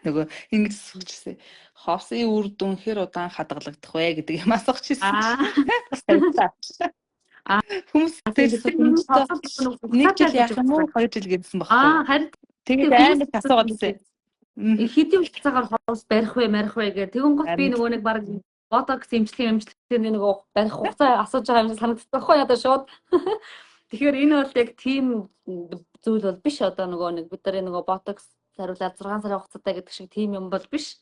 Нөгөө ингэж асуучихсан. Ховсын үр дүн хэр удаан хадгалагдах вэ гэдэг юм асуучихсан. Хүмүүс нэг жил яах юм уу 2 жил гэдсэн баггүй. Харин тэгээд аймаг асуугаад ирсэн. Хэдийн хугацаагаар ховс барих вэ гэх. Тэгэн гот би нөгөө нэг баг ботокс эмчилгээ нөгөө барих хугацаа асууж байгаа юм санагддаг байхгүй ядаа шууд. Тэгэхээр энэ бол яг тийм зүйл бол биш одоо нөгөө нэг бид нар нөгөө ботокс хариулаад 6 сарын хугацаатай гэдэг шиг тийм юм бол биш.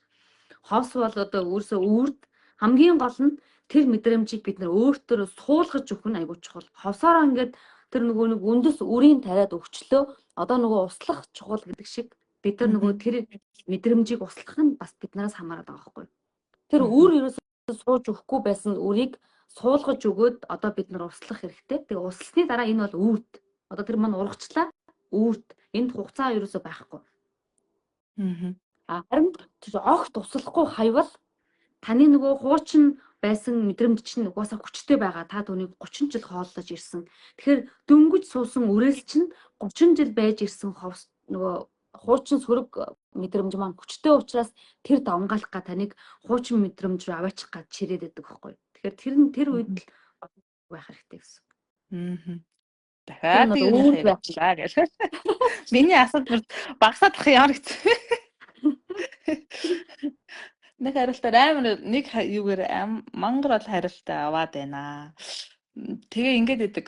Ховс бол одоо өөрсөө үрд хамгийн гол нь тэр мэдрэмжийг бид нар өөртөө суулгаж өгөх нь айгүй чухал. Ховсоор ингээд тэр нөгөө нэг үндэс үрийн тариад өгчлөө одоо нөгөө услах чухал гэдэг шиг бид нар нөгөө тэр мэдрэмжийг услах нь бас биднээс хамаарат байгаа байхгүй. Тэр үр ерөөсөө сууж өгөхгүй байсан үрийг суулгаж өгөөд одоо бид нар услах хэрэгтэй. Тэгээ услсны дараа энэ бол үрд. Одоо тэр маань урагчлаа үрд. Энд хугацаа ерөөсөө байхгүй. Харин тэр огт услахгүй хайвал таны нөгөө хуучин байсан мэдрэмж чинь угаасаа хүчтэй байгаа. Та түүнийг 30 жил хооллож ирсэн. Тэгэхээр дөнгөж суусан үрээс чинь 30 жил байж ирсэн ховс нөгөө хуучин сөрөг мэдрэмж маань хүчтэй учраас тэр давмгаалах га таныг хуучин мэдрэмж рүү аваачих гад чирээд байдаг байхгүй. Тэгэхээр тэр үед л байх хэрэгтэй гэсэн. Дахиад юу байцлаа гэж. Миний асуудал багасаад ах ямар хэцүү. Нэг хариултаар амар нэг юугаар мангар бол хариултаа аваад байна. Тэгээ ингээд идэг.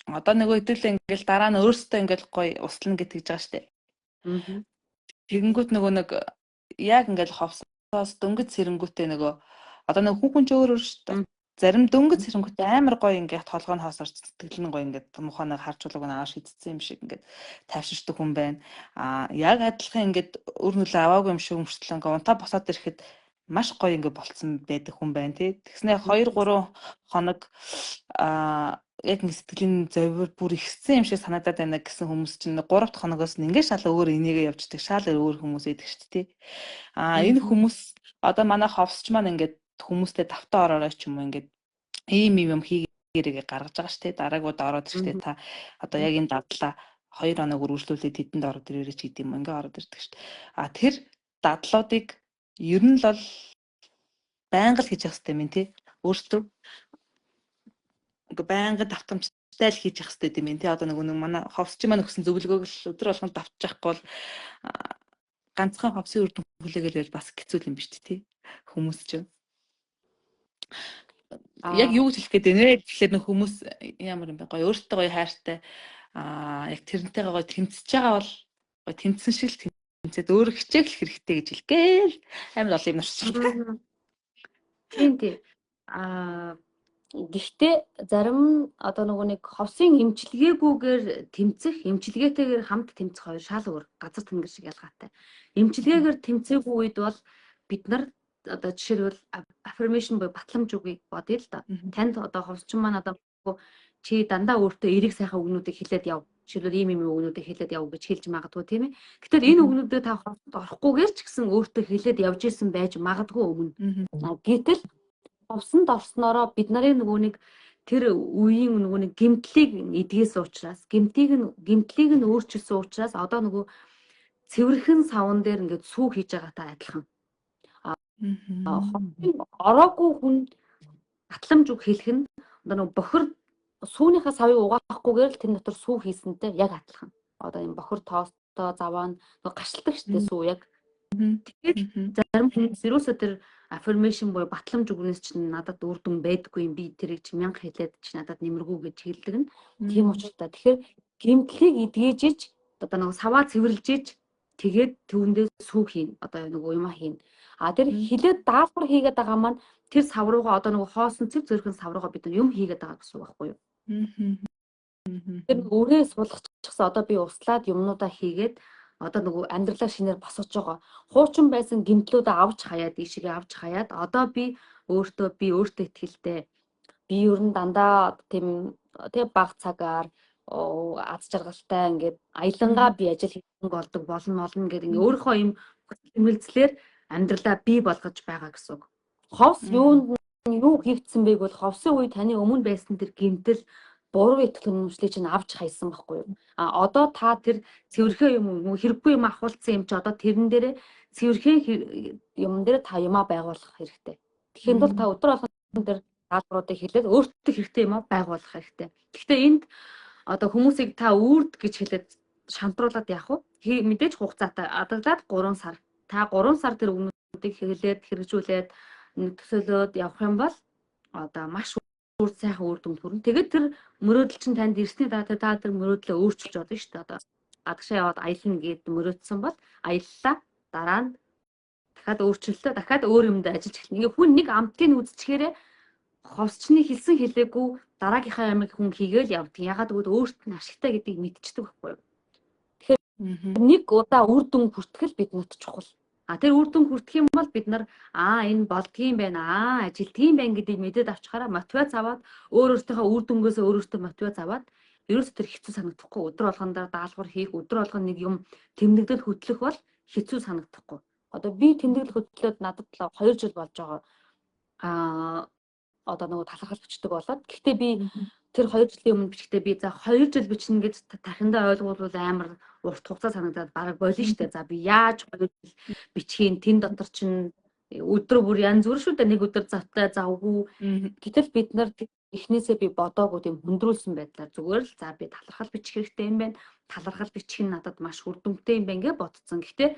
Одоо нөгөө хэдүүлээ ингээл дараа нь өөрөөсөө ингээл гоё услана гэж тэгж байгаа штэ. Тэгэнгүүт нөгөө нэг яг ингээл ховсоос дөнгөж сэрэнгүүтээ нөгөө одоо нөгөө хүн ч өөр штэ. Зарим дөнгөж сэрэнгүүтээ амар гоё ингээд толгойн хоосорч сэтгэл нь гоё ингээд муханыг харчуулаг нь ааш идсэн юм шиг ингээд тайвширчдаг хүн байна. Яг адилхан ингээд өр нөлөө аваагүй юм шиг өмчлөө ингээд унтаа босоод ирэхэд маш гоё ингээд болцсон байдаг хүн байна тий. Тэгснэ 2 3 хоног яг нэг сэтгэлийн зовир бүр ихсэн юм шиг санагдаад байна гэсэн хүмүүс чинь 3 дахь хоногоос нь ингээд шал өөр энийгээ явждаг шал өөр хүмүүс идэг шүү дээ тий. Энэ хүмүүс одоо манай ховсч маань ингээд хүмүүстэй давтаа ороорой ч юм уу ингээд ийм юм хийгээрээ гаргаж байгаа шүү дээ. Дараагууд ороод ирэхдээ та одоо яг энэ дадлаа 2 хоног үргэлжлүүлээд тэдэнд ороод ирээрэй ч гэдэг юм ингээд ороод ирдэг шүү дээ. Тэр дадлуудыг ер нь л байнга л хийж явах хэрэгтэй юм тий. Өөртөө ингээ байнга давтамжтай л хийж явах хэрэгтэй юм тий. Одоо нэг манай ховсч маань өгсөн зөвлөгөөг л өдөр болгон давтж явахгүй бол ганцхан ховсын үр дүн хүлээгээл бас хэцүү юм биш тий. Хүмүүс чинь яг юу гэж хэлэх гээд байна вэ? Тэгэхээр нөх хүмүүс ямар юм бэ? Гоё өөртөө гоё хайртай яг тэрнтэйгээ гоё тэмцэж байгаа бол гоё тэмцэн шиг л тэмцээд өөрөө хичээх хэрэгтэй гэж хэлгээл амар олон юм нарчсан. Тийм тий. Гэхдээ зарим одоо нөгөө нэг ховсын эмчилгээгүйгээр тэмцэх, эмчилгээтэйгээр хамт тэмцэх хоёр шал өөр газар тэнгэр шиг ялгаатай. Эмчилгээгээр тэмцээгүй үед бол бид нар одоо жишээлбэл affirmation буюу батламж үгийг бодъё л да. Танд одоо ховсчин маань одоо чи дандаа өөртөө эерэг сайхан үгнүүдийг хэлээд яв. Жишээлбэл ийм үгнүүдийг хэлээд яв гэж хэлж магадгүй тийм ээ. Гэтэл энэ үгнүүдээ та ховсод орохгүйгээр ч гэсэн өөртөө хэлээд явж исэн байж магадгүй өмнө. Гэтэл ховсонд орсноороо бид нарын нөгөө нэг тэр үеийн нөгөө нэг гэмтлийг эдгээс учраас гэмтлийг нь өөрчилсөн учраас одоо нөгөө цэвэрхэн савн дээр ингээд сүү хийж байгаатай адилхан. Ороогүй хүн батламж үг хэлэх нь одоо нөгөө бохир сүүнийхээ савыг угаахгүйгээр л тэр дотор сүү хийсэнтэй яг адилхан. Одоо энэ бохир тоостой заваа нөгөө гашилдаг штэ сүү яг. Тэгэхээр зарим хүмүүс ерөөсөө тэр affirmation буюу батламж үгнээс чинь надад үр дүн байдаггүй юм би тэрийг чи 1000 хэлээд чи надад нэмэргүй гэж хэлдэг нь тийм учраас тэгэхээр гэмтлийг эдгэж одоо нэг саваа цэвэрлжиж тэгээд түүндээ сүү хийн одоо нэг уймаа хийн тэр хилээд даалгавар хийгээд байгаа маань тэр сав руугаа одоо нэг хоосон цэв зөрхөн сав руугаа бид юм хийгээд байгаа гэсэн үг байхгүй юу тэр өөрөө суулгачихсан одоо би услаад юмнуудаа хийгээд одоо нөгөө амьдралаа шинээр босгож байгаа. Хуучин байсан гэмтлүүдээ авч хаяад ийшээ авч хаяад одоо би өөртөө ихтэй. Би ер нь дандаа тийм баг цагаар аз жаргалтай ингээд аялангаа би ажил хийх болдог болно гэдэг ингээд өөрийнхөө юм хэмэлцлэр амьдралаа бий болгож байгаа гэсэн үг. Ховс юу хийгдсэн байг бол ховсын үе таны өмнө байсан тэр гэмтэл буруу итгэл үнэмшлийг чинь авч хайсан байхгүй юу? Одоо та тэр цэвэрхэн юм хэрэггүй юм ахуулсан юм чи одоо тэрэн дээрээ цэвэрхэн юм дээр та юмаа байгуулах хэрэгтэй. Тэгэхэд бол та өдөр болгон тэр даалгавруудыг хэлээд өөртөө хэрэгтэй юм байгуулах хэрэгтэй. Гэхдээ энд одоо хүмүүсийг та үрд гэж хэлээд шантруулаад яах вэ? Мэдээж хугацаатай адагдаад 3 сар. Та 3 сар тэр өмнөдийг хэлээд хэрэгжүүлээд төсөөлөөд явах юм бол одоо маш сайхан үр дүнд хүрнэ. Тэгээд тэр мөрөөдөл чинь танд ирсний дараа та тэр мөрөөдлөө өөрчилж болно шүү дээ. Одоо гадагшаа яваад аялна гэд мөрөөдсөн бол аяллаа. Дараа нь дахиад өөрчлөлтөө дахиад өөр юмд ажиллаж эхэлнэ. Ингээ хүн нэг амтыг үзчихээрээ ховсчны хэлсэн хэлээгүй дараагийнхаа ямиг хүн хийгээл явдаг. Ягаад гэвэл өөрт нь ашигтай гэдгийг мэдчихдэг байхгүй юу? Тэгэхээр нэг удаа үр дүн хүртгэл биднэрт чухал. Тэр үр дүн хүртэх юм бол бид нар энэ болдгийм байна, ажилтгийм байна гэдгийг мэдээд авчихаараа мотивац аваад өөрөөсөө үр дүнгээс өөрөөсөө мотивац аваад ерөөсөө тэр хэцүү санагдахгүй. Өдөр болгондоо даалгавар хийх, өдөр болгон нэг юм тэмдэгдэл хөтлөх бол хэцүү санагдахгүй. Одоо би тэмдэглэл хөтлөөд надад 2 жил болж байгаа. Одоо нөгөө талархал бичдэг болоод. Гэхдээ би тэр 2 жилийн өмнө бичгтээ би за 2 жил бичнэ гэж тархиндаа ойлгуулвал амар урт хугацаа санагдаад бараг болно штэ. За би яаж 2 жил бичхийн тэн дотор чинь өдөр бүр янз бүр шүү дээ. Нэг өдөр завтай завгүй. Гэтэл бид нар эхнээсээ би бодоогүй тийм хөндрүүлсэн байдлаар зүгээр л за би талархал бичих хэрэгтэй юм байна. Талархал бичих нь надад маш үр дүнтэй юм байна гэж бодсон. Гэхдээ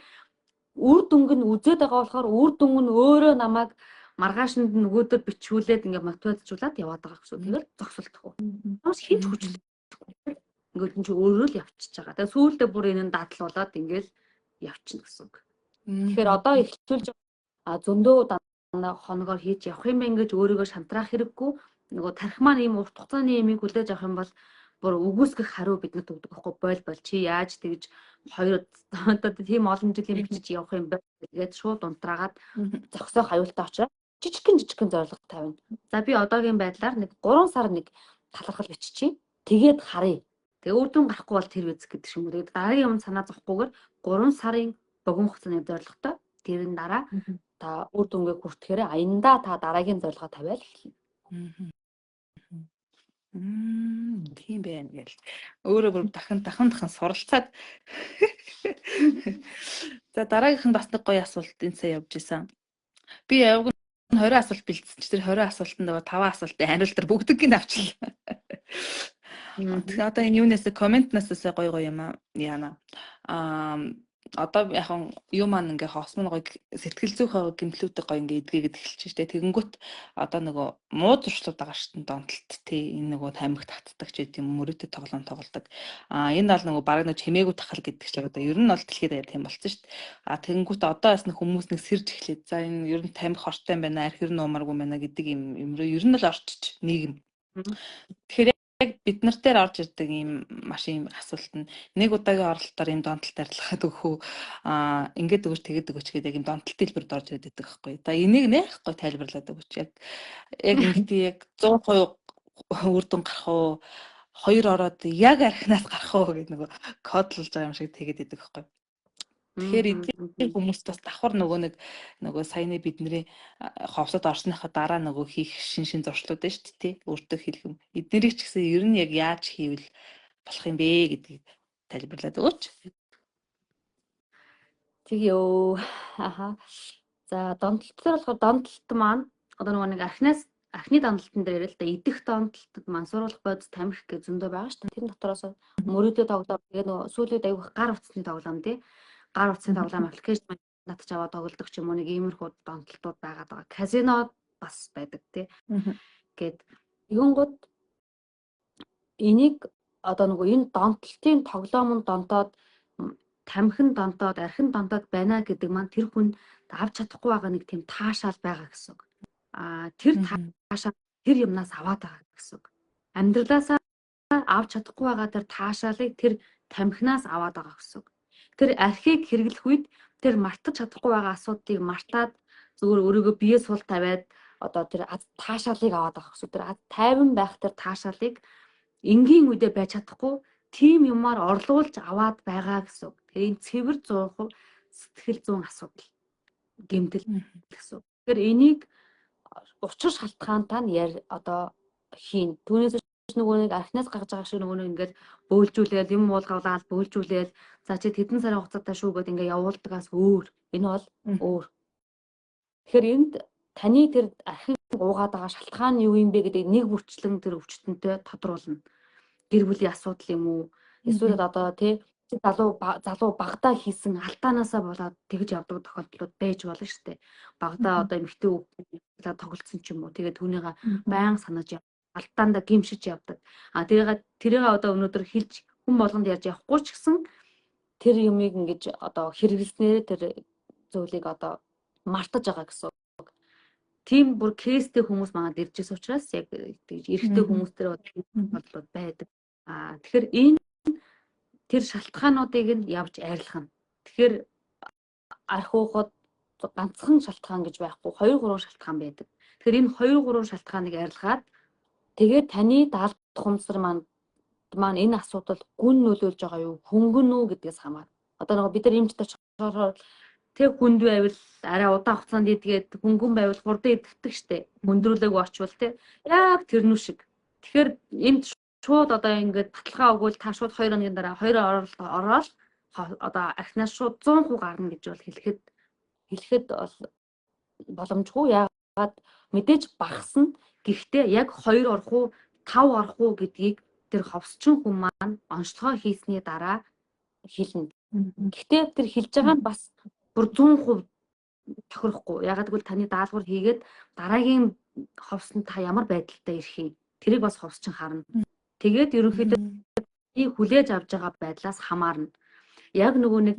үр дүнг нь үзээд байгаа болохоор үр дүн нь өөрөө намайг маргаашнд нөгөөдөр бичүүлээд ингээ мотивацжуулаад яваад байгаа гэсэн. Тэгээд зогсолтгүй. Бас хинч хүчлэхгүй. Ингээд энэ ч өөрөө л явчихж байгаа. Тэгээд сүүлдээ бүр энэ дадлуулаад ингээл явчихна гэсэн үг. Тэгэхээр одоо эхлүүлж зөндөө хоногоор хийж явах юм байна гэж өөрийгөө шантраах хэрэггүй. Нөгөө тарих маань ийм урт хугацааны ямиг хүлээж авах юм бол бүр үгүйсгэх хариу биднэрт өгдөг байхгүй бол чи яаж тэгж 2 одоо тийм олон жилийн бичиж явах юм бэ тэгээд шууд унтраагаад зогсоох аюултай учраас жижигхэн зорилго тавина. За би одоогийн байдлаар нэг 3 сар нэг талархал биччихье. Тэгээд харъя. Тэгээ үр дүн гарахгүй бол тэр үз гэдэг юм. Тэгээд дараагийн юм санаа зовхгүйгээр 3 сарын богино хугацааны зорилготой тэрэн дараа та үр дүнгээ хүртэхээр аяндаа та дараагийн зорилгоо тавиал эхэлнэ. Тийм байна гэл. Өөрөө бүр дахин суралцаад. За дараагийнх нь бас нэг гоё асуулт энэ сая явж исэн. Би явган 20 асуулт бэлдсэн чи тэр 20 асуултанд 5 асуултын хариултаар бүгдийг нь авчлаа. Тэгээ одоо энэ юунаас комментнаас гоё юм яана. Одоо яхан юм маань ингээ хосмон гоё сэтгэл зүйн гэмтлүүдтэй гоё ингээ эдгээгээд эхэлж штэ. Тэгэнгүүт одоо нөгөө муу зуршлууд байгаа штэ донтолт тий энэ нөгөө тамхи татдаг ч гэдэм мөрөдөд тоглоом тоглодог. Энэ бол нөгөө баг нэг чимээгүй тахал гэдэг чинь одоо ер нь бол дэлхийд аяар тийм болсон штэ. Тэгэнгүүт одоо бас нэг хүмүүс нэг сэрж эхлээд за энэ ер нь тамхи хортой юм байна, архир нуумаргүй байна гэдэг юм руу ер нь л орчиж нийгэм. Тэгэхээр бид нар дээр орж ирдэг ийм маш ийм асуулт нь нэг удаагийн оролтоор ийм донтолт арилгахад өгөхөө ингээд өгөөч тэгээд өгөөч гэдэг ийм донтолт хэлбэрд орж ирээд байдаг байхгүй. За энийг нэхгүй тайлбарлаад өгөөч. Яг ингэдэг яг 100% үр дүн гарах уу 2 ороод яг архинаас гарах уу гэдэг нөгөө кодлж байгаа юм шиг тэгээд байдаг байхгүй. Тэгэхээр эдгээр хүмүүс бас давхар нөгөө саяны бидний ховсод орсныхаа дараа нөгөө хийх шин зуршлууд байна шүү дээ тий өөртөө хэлэх юм. Эднэрийг ч гэсэн ер нь яг яаж хийвэл болох юм бэ гэдгийг тайлбарлаад өгөөч. Тэгё. За донтолтоор болохоор донтолт маань одоо нөгөө нэг архины донтолтон дээр л да идэх донтолтод мансууруулах бодис тамхи гэх зөндөө байгаа шүү дээ. Тэр дотроос мөрөөдөө тоглоом тэгээ нөгөө сүүлийн аяг гар утасны тоглоом тий гар утасны тоглоом аппликейшн надад ч аваад тоглодог ч юм уу нэг иймэрхүү донтолтууд байгаа. Казино бас байдаг тий. Гэт тэгэнгүүт энийг одоо нөгөө энэ донтолтын тоглоомонд донтоод тамхин донтоод архин донтоод байна гэдэг маань тэр хүн авч чадахгүй байгаа нэг тийм таашаал байгаа гэсэн үг. Тэр таашаал тэр юмнаас аваад байгаа гэсэн үг. Амьдралаасаа авч чадахгүй байгаа тэр таашаалыг тэр тамхинаас аваад байгаа гэсэн үг. Тэр архийг хэрэглэх үед тэр мартаж чадахгүй байгаа асуудлыг мартаад зүгээр өөрийгөө бие сул тавиад одоо тэр таашаалыг аваад байгаа гэсэн. Тэр тайван байх тэр таашаалыг энгийн үедээ байж чадахгүй тийм юмар орлуулж аваад байгаа гэсэн. Тэгэхээр энэ цэвэр 100% сэтгэл зүйн асуудал гэмтэл гэсэн. Тэгэхээр энийг учир шалтгаантаа нь одоо хийн. Түүнээс нөгөө нэг архинаас гарч байгаа шиг нөгөө нэг ингээд бөөлжүүлээд юм уулгавлаад бөөлжүүлээд за чи хэдэн сарын хугацаатай шүү гэдээ ингээд явуулдагаас өөр. Энэ бол өөр. Тэгэхээр энд таны тэр архин уугаад байгаа шалтгаан юу юм бэ гэдэг нэг бүрчлэн тэр өвчтөнтэй тодруулна. Гэр бүлийн асуудал юм уу? Эсвэл одоо тий залуу багтаа хийсэн алдаанаасаа болоод тэгж явдаг тохиолдлууд байж болно шүү дээ. Багтаа одоо эмэгтэй хүүхдтэй тоглолцсон ч юм уу. Тэгээд түүнийгээ баян санаж алдаандаа гимшиж явдаг. Тэрийг одоо өнөөдөр хэлж хүн болгонд ярьж явахгүй ч гэсэн тэр юмыг ингэж одоо хэрэглэснээр тэр зүйлийг одоо мартаж байгаа гэсэн. Тийм бүр кейстэй хүмүүс манад иржсэн учраас яг тэгж эрэгтэй хүмүүс тэр бодлууд байдаг. Тэгэхээр энэ тэр шалтгаануудыг нь явж арилгах нь. Тэгэхээр арх уухад ганцхан шалтгаан гэж байхгүй 2-3 шалтгаан байдаг. Тэгэхээр энэ 2-3 шалтгааныг арилгаад тэгээд таны даалт ухамсар маань энэ асуудал гүн нөлөөлж байгаа юу, хөнгөн үү гэдгээс хамаарна. Одоо нэг бид нар эмчт очихоор тэг хүнд байвал арай удаан хугацаанд идгээд хөнгөн байвал хурдан идэгдэг штэ. Хүндрүүлэг очвол тэг яг тэрнүү шиг. Тэгэхээр эмч шууд одоо ингээд баталгаа өгвөл та шууд 2 хоногийн дараа 2 ороод одоо архинаас шууд 100% гарна гэж бол хэлэхэд бол боломжгүй. Яагаад мэдээж багасна. Гэхдээ яг 2 орох уу 5 орох уу гэдгийг тэр ховсчин хүн маань онцлогоо хийсний дараа хэлнэ. Гэхдээ тэр хэлж байгаа нь бас бүр 100% тохирохгүй. Ягаад гэвэл таны даалгавар хийгээд дараагийн ховсонд та ямар байдалтай ирэх юм. Тэрийг бас ховсчин харна. Тэгээд ерөнхийдөө хүлээж авж байгаа байдлаас хамаарна. Яг нөгөө нэг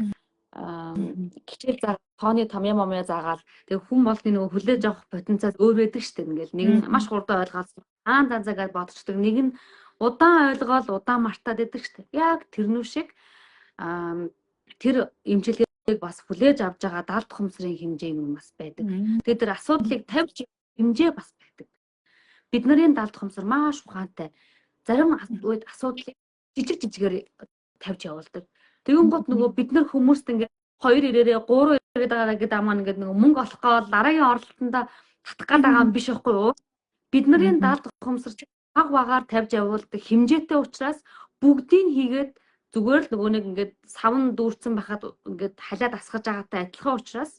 хичээл тооны томьёо момьёо заагаал тэг хүн болгоны нөгөө хүлээж авах потенциал өөр байдаг шүү дээ. Ингээл нэг нь маш хурдан ойлгоод данзаагаад бодчихдаг. Нэг нь удаан ойлгоод удаан мартаад байдаг шүү дээ. Яг тэрнүү шиг тэр эмчилгээг бас хүлээж авж байгаа даалт ухамсарын хэмжээ юм бас байдаг. Тэгээд тэр асуудлыг тавьж хэмжээ бас байдаг. Бид нарын даалт ухамсар маш ухаантай. Зарим үед асуудлыг жижигээр тавьж явуулдаг. Тэгүн гот нөгөө бид нар хүмүүст ингээд 2 ирээрээ 3 ирээд байгаа гэдэг амаа ингээд нөгөө мөнгө олох гол дараагийн оролтондоо татах гээд байгаа юм биш байхгүй юу? Бид нарын даалт ухамсар баг багаар тавьж явуулдаг хэмжээтэй учраас бүгдийг хийгээд зүгээр л нөгөө нэг ингээд савн дүүрсэн байхад ингээд халиад асгаж байгаатай адилхан учраас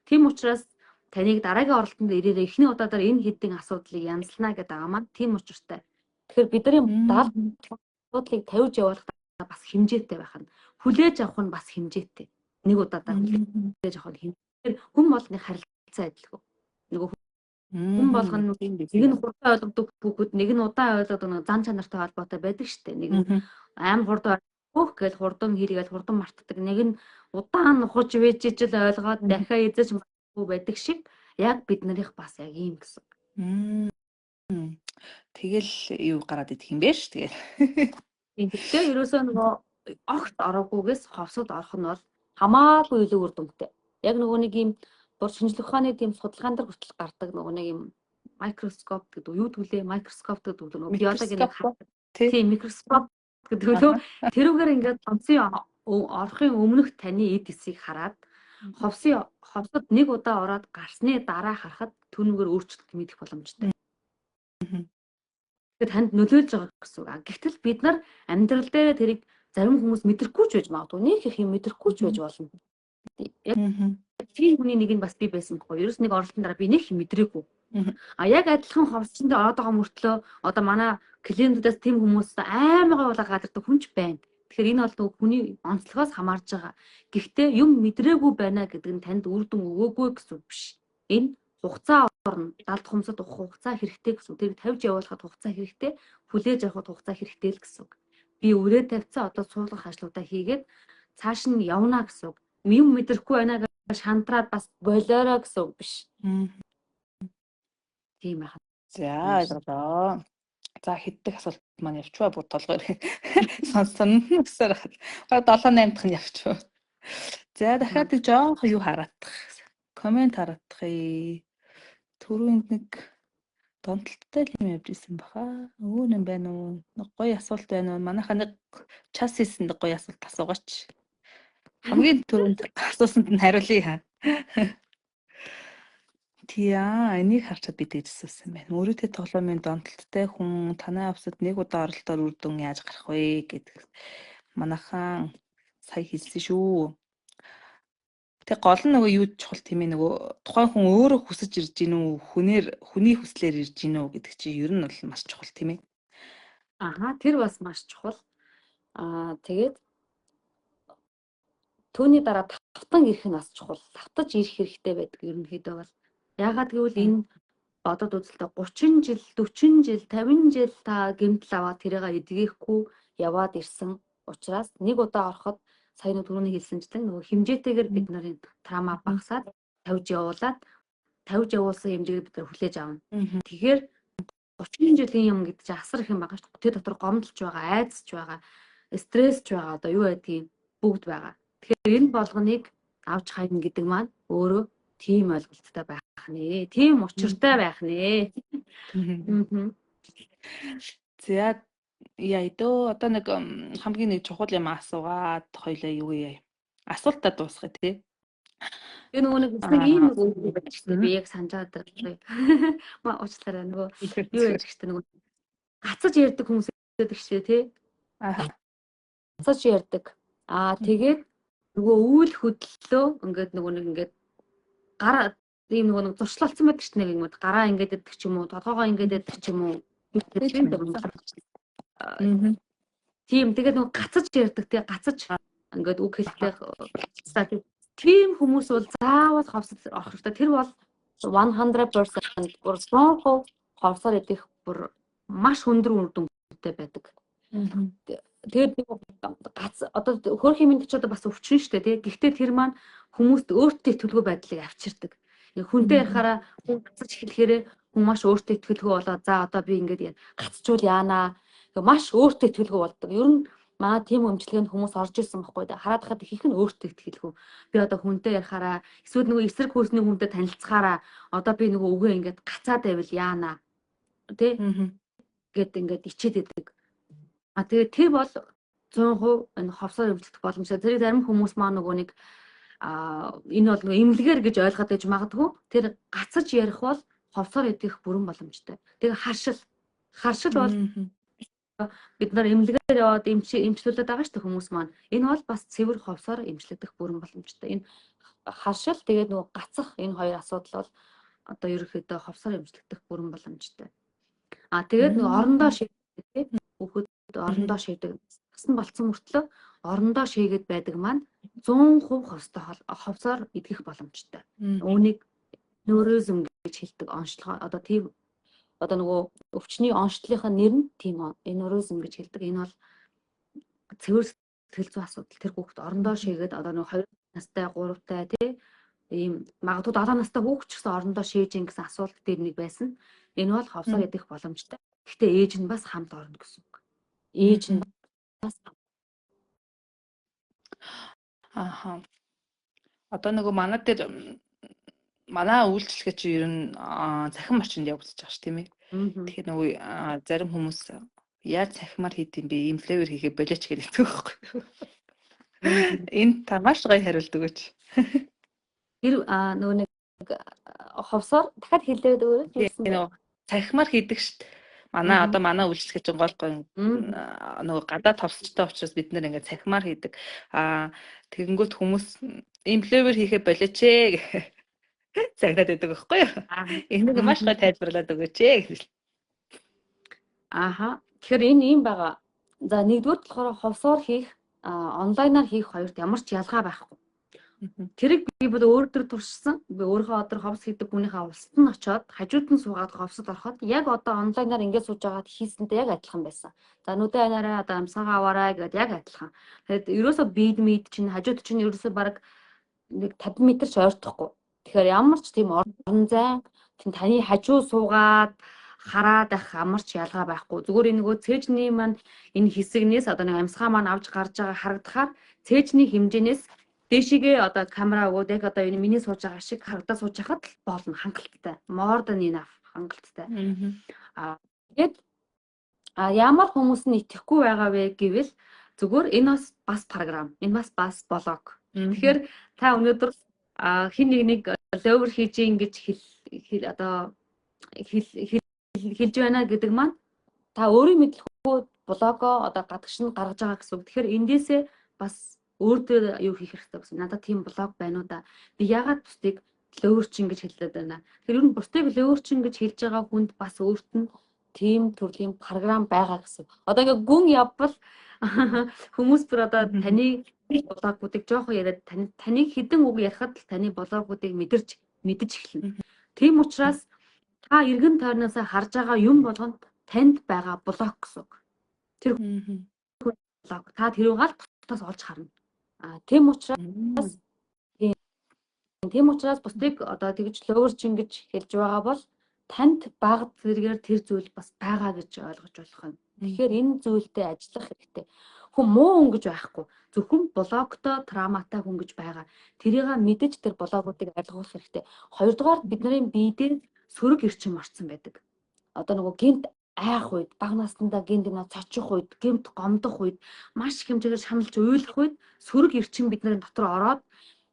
тийм учраас таныг дараагийн оролтонд ирээрээ эхний удаадаар энэ хэдийн асуудлыг янзлана гэдэг байгаа маань тийм учиртай. Тэгэхээр бидний даалт асуудлыг тавьж явуулах бас хэмжээтэй байх нь хүлээж авах нь бас хэмжээтэй. Нэг удаадаа хүлээж авах нь хэмжээтэй. Хүн болгоны харилцаа адилхан. Нөгөө хүн болгоно нэг нь хурдан ойлгодог хүүхэд нэг нь удаан ойлгодог зан чанартай холбоотой байдаг шүү дээ. Нэг нь аим хурдан өөх гэж хурдан хийгээл хурдан мартдаг. Нэг нь удаан нухаж вэжижл ойлгоод дахиад эзэж мартахгүй байдаг шиг яг бид нарыг бас яг ийм гэсэн. Тэгэл юу гараад идэх юм бэ ш тэгээд. Гэхдээ ерөөсөө нөгөө огт ороогүйгээс ховсод орох нь бол хамаагүй илүү үр дүнтэй. Яг нөгөө нэг ийм шинжлэх ухааны тийм судалгаан дээр хүртэл гардаг нөгөө нэг юм микроскоп гэдэг юу төлөө микроскоп гэдэг нөгөө биологийн тийм микроскоп гэдэг лөө тэрүүгээр ингээд онцгийн орохын өмнөх таны эд эсийг хараад ховсод нэг удаа ороод гарсны дараа харахад түүнүүгээр өөрчлөлт мэдэх боломжтой. Тэгэхээр танд нөлөөлж байгаа гэсэн үг. Гэвтэл бид нар амьдрал дээр тэрийг зарим хүмүүс мэдрэхгүй ч байж магадгүй. Нэг их юм мэдрэхгүй ч байж болно. Тийм хүний нэг нь бас би байсан байхгүй. Ерөөс нэг оролтын дараа би нэг их мэдрээгүй. Яг адилхан ховсчонд ороод байгаа мөртлөө одоо манай клиентуудаас тийм хүмүүс аймаг уулаа гадардаг хүн ч байна. Тэгэхээр энэ бол нөгөө хүний онцлогоос хамаарж байгаа. Гэхдээ юм мэдрээгүй байна гэдэг нь танд үр дүн өгөөгүй гэсэн үг биш. Энэ хугацаа орно. Даалт ухамсарт хугацаа хэрэгтэй гэсэн. Тэр тавьж явуулахад хугацаа хэрэгтэй, хүлээж авахд хугацаа хэрэгтэй л гэсэн үг. Би өрөө тавьцаа одоо суулгах ажлуудаа хийгээд цааш нь явна гэсэн үг. Юм мэдрэхгүй байна гэж шантраад бас болоороо гэсэн үг биш. Тийм байна. За ойлголоо. За хэддэг асуулт маань явчихваа бүр толгойр сонсон гэсээр хаад 7-8 дахь нь явчихв. За дахиад нэг жоох юу хараадах. Комент хараадах. Түрүүнд нэг донтолттой юм явж исэн баха. Өөр юм байна уу? Нэг гоё асуулт байна уу? Манайхаа нэг час хийсэн гоё асуулт асуугач. Хамгийн түрүүнд асуусанд нь хариулъя. Тиа, энийг харчаад би тэгжсэн байна. Өөрөөтэй тоглоомын донтолттой хүн танай авсад нэг удаа оролдоор үр дүн яаж гарах вэ гэдэг манайхан сая хэлсэн шүү. Тэг гол нь нөгөө юу чухал тийм ээ нөгөө тухайн хүн өөрөө хүсэж ирж гин үү хүний хүслээр ирж гин үү гэдэг чинь ер нь бол маш чухал тийм ээ. Тэр бас маш чухал. Тэгээд түүний дараа тавтан ирэх нь бас чухал. Тавтаж ирэх хэрэгтэй байдаг ерөнхийдөө бол. Яагаад гэвэл энэ одоо үзэлтэй 30 жил, 40 жил, 50 жил та гэмтэл аваад тэрийг эдгэхгүй яваад ирсэн учраас нэг удаа ороход сая нэг түрүүний хэлсэнчлэн нөгөө хэмжээтэйгээр бид нарын трама багасаад тавьж явуулсан хэмжээгээр бид нар хүлээж авна. Тэгэхээр 30 жилийн юм гэдэг чинь асар их юм байгаа шүү дээ. Тэр дотор гомдолж байгаа, айдсж байгаа, стрессж байгаа, одоо юу байдгийг бүгд байгаа. Тэгэхээр энэ болгоныг авч хайна гэдэг маань өөрөө тийм ойлголттой байх нэ. Тийм учиртай байх нэ. За яйдөө одоо нэг хамгийн нэг чухал юм асуугаад хоёлаа юу яа. Асуултаа дуусгая тий. Энэ нөгөө нэг ийм нэг үг байдаг шүү дээ. Би яг санаж байгаа. Маа уучлаарай нөгөө юу яах гэжтэй нөгөө гацаж ярьдаг хүмүүс байдаг шээ тий. Гацаж ярьдаг. Тэгээд нөгөө үйл хөдлөлөө ингээд нөгөө нэг ингээд гараа ийм нөгөө нэг зуршлалцсан байдаг шүү дээ. Нэг гараа ингээд идэх ч юм уу, толгоогоо ингээд идэх ч юм уу. Тийм тэгээд нөгөө гацаж ярьдаг тий. Гацаж ингээд үг хэлэхдээ тийм хүмүүс бол заавал ховсол орох хэрэгтэй. Тэр бол 100% бүр 100% ховсоор идэх бүр маш өндөр үр дүнтэй байдаг. Тэгээд гац одоо хөрх юмд ч одоо бас өвчин шүү дээ тий. Гэхдээ тэр маань хүмүүст өөртөө итгэлгүй байдлыг авчирдаг. Хүнтэй ярихаараа хүн гацаж эхлэхээр хүн маш өөртөө итгэлгүй болоод за одоо би ингээд гацчул яанаа. Маш өөртөө итгэлгүй болдог. Ер нь манай тийм өмчлөгэнд хүмүүс орж ирсэн байхгүй да. Хараад хахад их нь өөртөө итгэлгүй. Би одоо хүнтэй ярихаараа эсвэл нөгөө эсрэг хөөсний хүнтэй танилцахаараа одоо би нөгөө үгээ ингээд гацаад байвал яана. Тэ? Гэт ингээд ичээд идэг. Тэгээд тэр бол 100% энэ ховсоор өмчлөх боломжтой. Тэрийг зарим хүмүүс маа нөгөө нэг энэ бол нөгөө имлэгээр гэж ойлгоод байж магадгүй. Тэр гацаж ярих бол ховсоор идэх бүрэн боломжтой. Тэгээ харшил бол бид нар эмнэлгээр яваад эмчлүүлээд байгаа шүү дээ хүмүүс маань. Энэ бол бас цэвэр ховсоор эмчлэгдэх бүрэн боломжтой. Энэ харшил тэгээд нөгөө гацах энэ хоёр асуудал бол одоо ерөөхдөө ховсоор эмчлэгдэх бүрэн боломжтой. Тэгээд нөгөө орондоо шийдэх тийм хүүхэд орондоо шийдэг. Тасн болцсон мөртлөө орондоо шийгээд байдаг маань 100% ховсоор идэх боломжтой. Үүнийг нейрозм гэж хэлдэг онцлогоо одоо тийм одоо нөгөө өвчний онцлогын нэр нь тийм нейрозм гэж хэлдэг. Энэ бол цэвэр сэтгэл зүйн асуудал. Тэр хүүхэд орондоо шийгээд одоо нөгөө 2 настай 3 таа тий ийм магадгүй 7 настай хүүхэд ч гэсэн орондоо шийж ин гэсэн асуулт дээр нэг байсан. Энэ бол ховсоор идэх боломжтой. Гэхдээ ээж нь бас хамт орно гэсэн үг. Ээж нь бас Одоо нөгөө манай дээр манай үйлчлэгээ чи ер нь цахим орчинд явагдаж байгаа ш тийм ээ. Тэгэхээр нөгөө зарим хүмүүс яаж цахимаар хийдэм бэ? Ийм флейвер хийгээ болооч гэдэг байхгүй. Энэ та маш гоё хариулт өгөөч. Тэр нөгөө нэг ховсоор дахиад хэлээд өгөөч. Нөгөө цахимаар хийдэг ш. Манай одоо манай үйлчлэгээ чинь гол гоо нөгөө гадаад товсчтой учраас бид нэр ингээд цахимаар хийдэг. Тэгэнгүүт хүмүүс ийм флейвер хийгээ болооч ээ. Цагтаад байдаг байхгүй юу? Энийг маш гоё тайлбарлаад өгөөч ээ. Тэгэхээр энэ юм байгаа. За нэгдүгээр болохоор ховсоор хийх, онлайнаар хийх хоёрт ямар ч ялгаа байхгүй. Тэрийг би бол өөрөөр туршсан. Би өөрөө одоо ховс хийдэг хүнийхээ улсад нь очиод хажууд нь суугаад ховсод ороход яг одоо онлайнаар ингээд сууж байгаад хийсэнтэй яг адилхан байсан. За нүдэ анаараа одоо амсгаа аваарай гэдэг яг адилхан. Тэгээд ерөөсөө бид чинь хажууд чинь ерөөсөө баг нэг 50 м ч ойртохгүй. Тэгэхээр ямар ч тийм орон зай таны хажуу суугаад хараад байх ямар ч ялгаа байхгүй. Зүгээр нөгөө цээжний маань энэ хэсэгнээс одоо нэг амсгаа маань авч гарч байгаа харагдахаар цээжний хэмжээнээс дээшигээ одоо камера өгөөд яг одоо энэ миний сууж байгаа шиг харагдаа сууж хахад л болно хангалттай. More than enough хангалттай. Тэгээд ямар хүмүүс нь итгэхгүй байгаа вэ гэвэл зүгээр энэ бас програм. Энэ бас блог. Тэгэхээр та өнөөдөр хин нэг ловер хийж ингэж одоо хэлж байна гэдэг маань та өөрийн мэдлэхгүй блогоо одоо гадагш нь гаргаж байгаа гэсэн үг. Тэгэхээр эндээсээ бас өөртөө юу хийх хэрэгтэй гэсэн. Надад тийм блог байна уу да. Би ягаад бусдыг ловерчин гэж хэлээд байна. Тэр ер нь бусдыг ловерчин гэж хэлж байгаа хүнд бас өөрт нь тийм төрлийн програм байгаа гэсэн. Одоо ингээ гүн явбал хүмүүс бүр одоо таны блогуудыг жоохон яриад таныг хідэн үг ярихад л таны блогуудыг мэдэж эхэлнэ. Тийм учраас та эргэн тойрноосоо харж байгаа юм болгонд танд байгаа блок гэсэн үг. Тэр блок та тэрийг аль дотоос олж харна. Тийм учраас бусдыг одоо тэгж лөөрч ингэж хэлж байгаа бол танд бага зэрэгээр тэр зүйл бас байгаа гэж ойлгож болох юм. Тэгэхээр энэ зүйлтэй ажиллах хэрэгтэй. Хүн муу хүн гэж байхгүй. Зөвхөн блоктой, травматай хүн гэж байгаа. Тэрийг мэдэж тэр блокуудыг ойлгох хэрэгтэй. Хоёрдугаар бидний биедээ сөрөг эрчим орцсон байдаг. Одоо нөгөө гинт айх үед, бага наснда гинт нэ цочих үед, гинт гомдох үед, маш их хэмжээгээр шаналж уйлах үед сөрөг эрчим бидний дотор ороод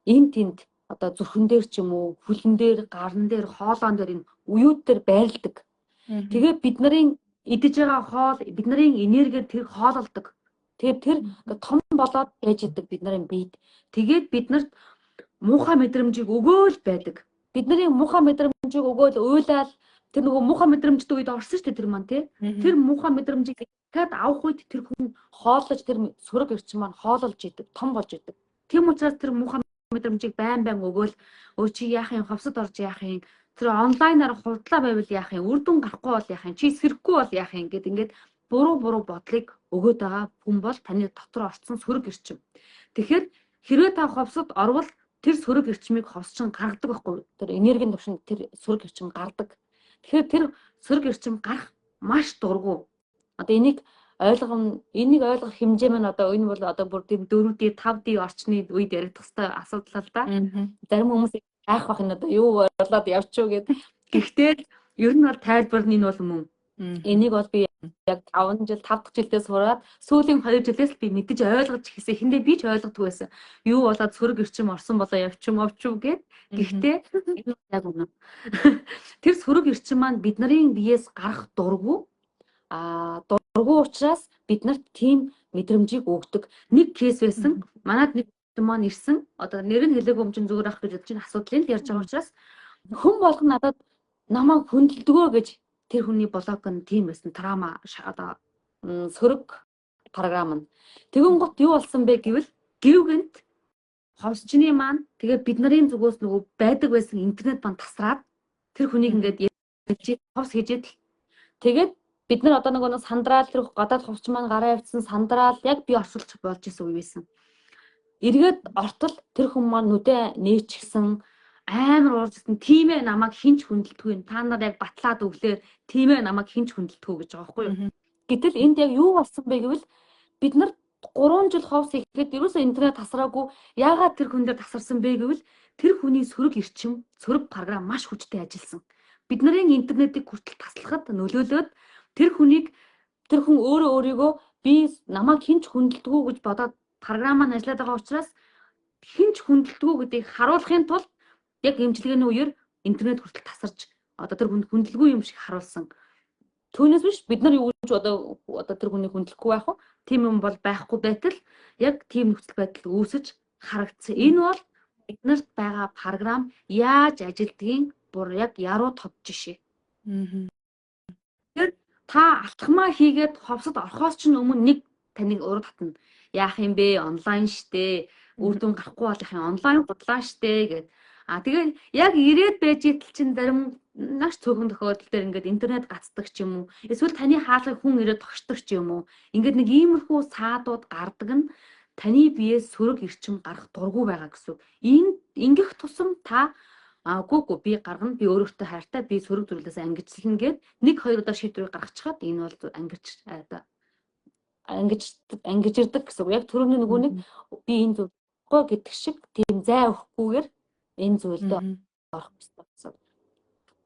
энэ тэнд одоо зүрхэн дээр ч юм уу, хүлэн дээр, гарн дээр, хоолоон дээр энэ уюуд дээр байрладаг. Тэгээд бидний идэж байгаа хоол, бидний энергиэр тэр хоололдог. Тэгээд тэр том болоод байж идэг бидний биед. Тэгээд биднэрт муухай мэдрэмжийг өгөөл байдаг. Бидний муухай мэдрэмжийг өгөөл уйлал тэр нөгөө муухай мэдрэмжтэй үед орсон шүү дээ тэр маань тий. Тэр муухай мэдрэмжийг дахиад авах үед тэр хүн хооллож тэр сөрөг эрчим маань хоололж идэг, том болж идэг. Тийм учраас тэр муухай мэдрэмжийг байн өгөөл өө чи яах юм, хавсад орж яах юм, тэр онлайнаар хурдлаа байвал яах юм, үр дүн гарахгүй бол яах юм, чи сэрэхгүй бол яах юм гэд ингээд буруу бодлыг өгөөд байгаа хүн бол таны дотор орцсон сөрөг эрчим. Тэгэхээр хэрвээ та хавсад орвол тэр сөрөг эрчмийг ховсчин гаргадаг байхгүй. Тэр энергийн төвшөнд тэр сөрөг эрчим гардаг. Тэгэхээр тэр сөрөг эрчим гарах маш дургу. Одоо энийг ойлгох хэмжээ маань одоо энэ бол одоо бүр тийм 4D 5D орчны үед яригдах хэвээр асуудал л да. Зарим хүмүүс айх бах энэ одоо юу болоод явчихв гэд. Гэхдээ ер нь бол тайлбар нь энэ бол мөн. Энийг бол би яг 5 дахь жилдээ сураад сүүлийн 2 жилээс л би мэдэж ойлгож ихсэн. Эхэндээ би ч ойлгодгүй байсан. Юу болоод сөрөг эрчим орсон болоо явчим гэд. Гэхдээ энэ яг үнэ. Тэр сөрөг эрчим маань бидний биеэс гарах дургу. Дургу учраас биднэрт тийм мэдрэмжийг өгдөг. Нэг кейс байсан. Манайд нэг маань ирсэн. Одоо нэр нь хэлээгүй юм чинь зүгээр ах гэж бодож чинь асуудлыг ярьж байгаа учраас хүн болгон надад намайг хүндэлдэгөө гэж тэр хүний блок нь тийм байсан. Трама одоо сөрөг програм нь. Тэгэн гот юу болсон бэ гэвэл гівгэнт ховсчны маань тэгээ бидний зүгөөс нөгөө байдаг байсан интернет бан тасраад тэр хүнийг ингээд ховс хийжээд тэгээд бид нар одоо нөгөө сандраал тэр гадаад ховч маань гараа явцсан сандраал яг би оршуулж болж исэн үе байсан. Эргээд ортол тэр хүн маань нүдэ нээчихсэн амар ууржсэн тиймээ намайг хинч хүндэлтгүй. Та нар яг батлаад өглөө тиймээ намайг хинч хүндэлтгүй гэж байгаа байхгүй юу. Гэтэл энд яг юу болсон бэ гэвэл бид нар 3 жил ховс ихэд ерөөсөө интернет тасраагүй. Яагаад тэр хүн дээр тасарсан бэ гэвэл тэр хүний сөрөг эрчим, сөрөг програм маш хүчтэй ажилласан. Бидний интернетийг хүртэл таслахад нөлөөлөөд тэр хүн өөрийгөө би намайг хинч хүндэлдэггүй гэж бодоод програм маань ажиллаад байгаа учраас хинч хүндэлдэггүй гэдгийг харуулахын тулд яг эмчилгээний үеэр интернет хүртэл тасарч одоо тэр хүнд хүндэлгүй юм шиг харуулсан. Түүнээс биш бид нар юу гэж одоо тэр хүнийг хүндлэхгүй байх вэ? Тийм юм бол байхгүй байтал яг тийм нөхцөл байдал үүсэж харагдсан. Энэ бол биднэрт байгаа програм яаж ажилдгийг бүр яг яруу тод жишээ. Тэгэхээр та алхмаа хийгээд ховсод орхоос ч өмнө нэг таныг урд татна. Яах юм бэ? Онлайн штэ. Үр дүн гарахгүй болох юм. Онлайн бодлоо штэ гэд. Тэгээд яг ирээд байж итэл чин зарим маш цөөхөн тохиолдол дээр ингээд интернет гацдаг ч юм уу. Эсвэл таны хаалгыг хүн ирээд тогшдог ч юм уу. Ингээд нэг иймэрхүү саадууд гардаг нь таны биеэс сөрөг эрчим гарах дургу байгаа гэсэн. Ингэх тусам та гүг би гаргана, би өөрөөсөө хайртай, би сөрөг зүрлээс ангижлна гэд 1-2 удаа шийдвэрийг гаргачихад энэ бол ангижирдаг гэсэн. Яг түрүүний нөгөө нэг би энэ зүйлгүй гэдэг шиг тийм зай өгөхгүйгээр энэ зүйлдээ орох гэсэн.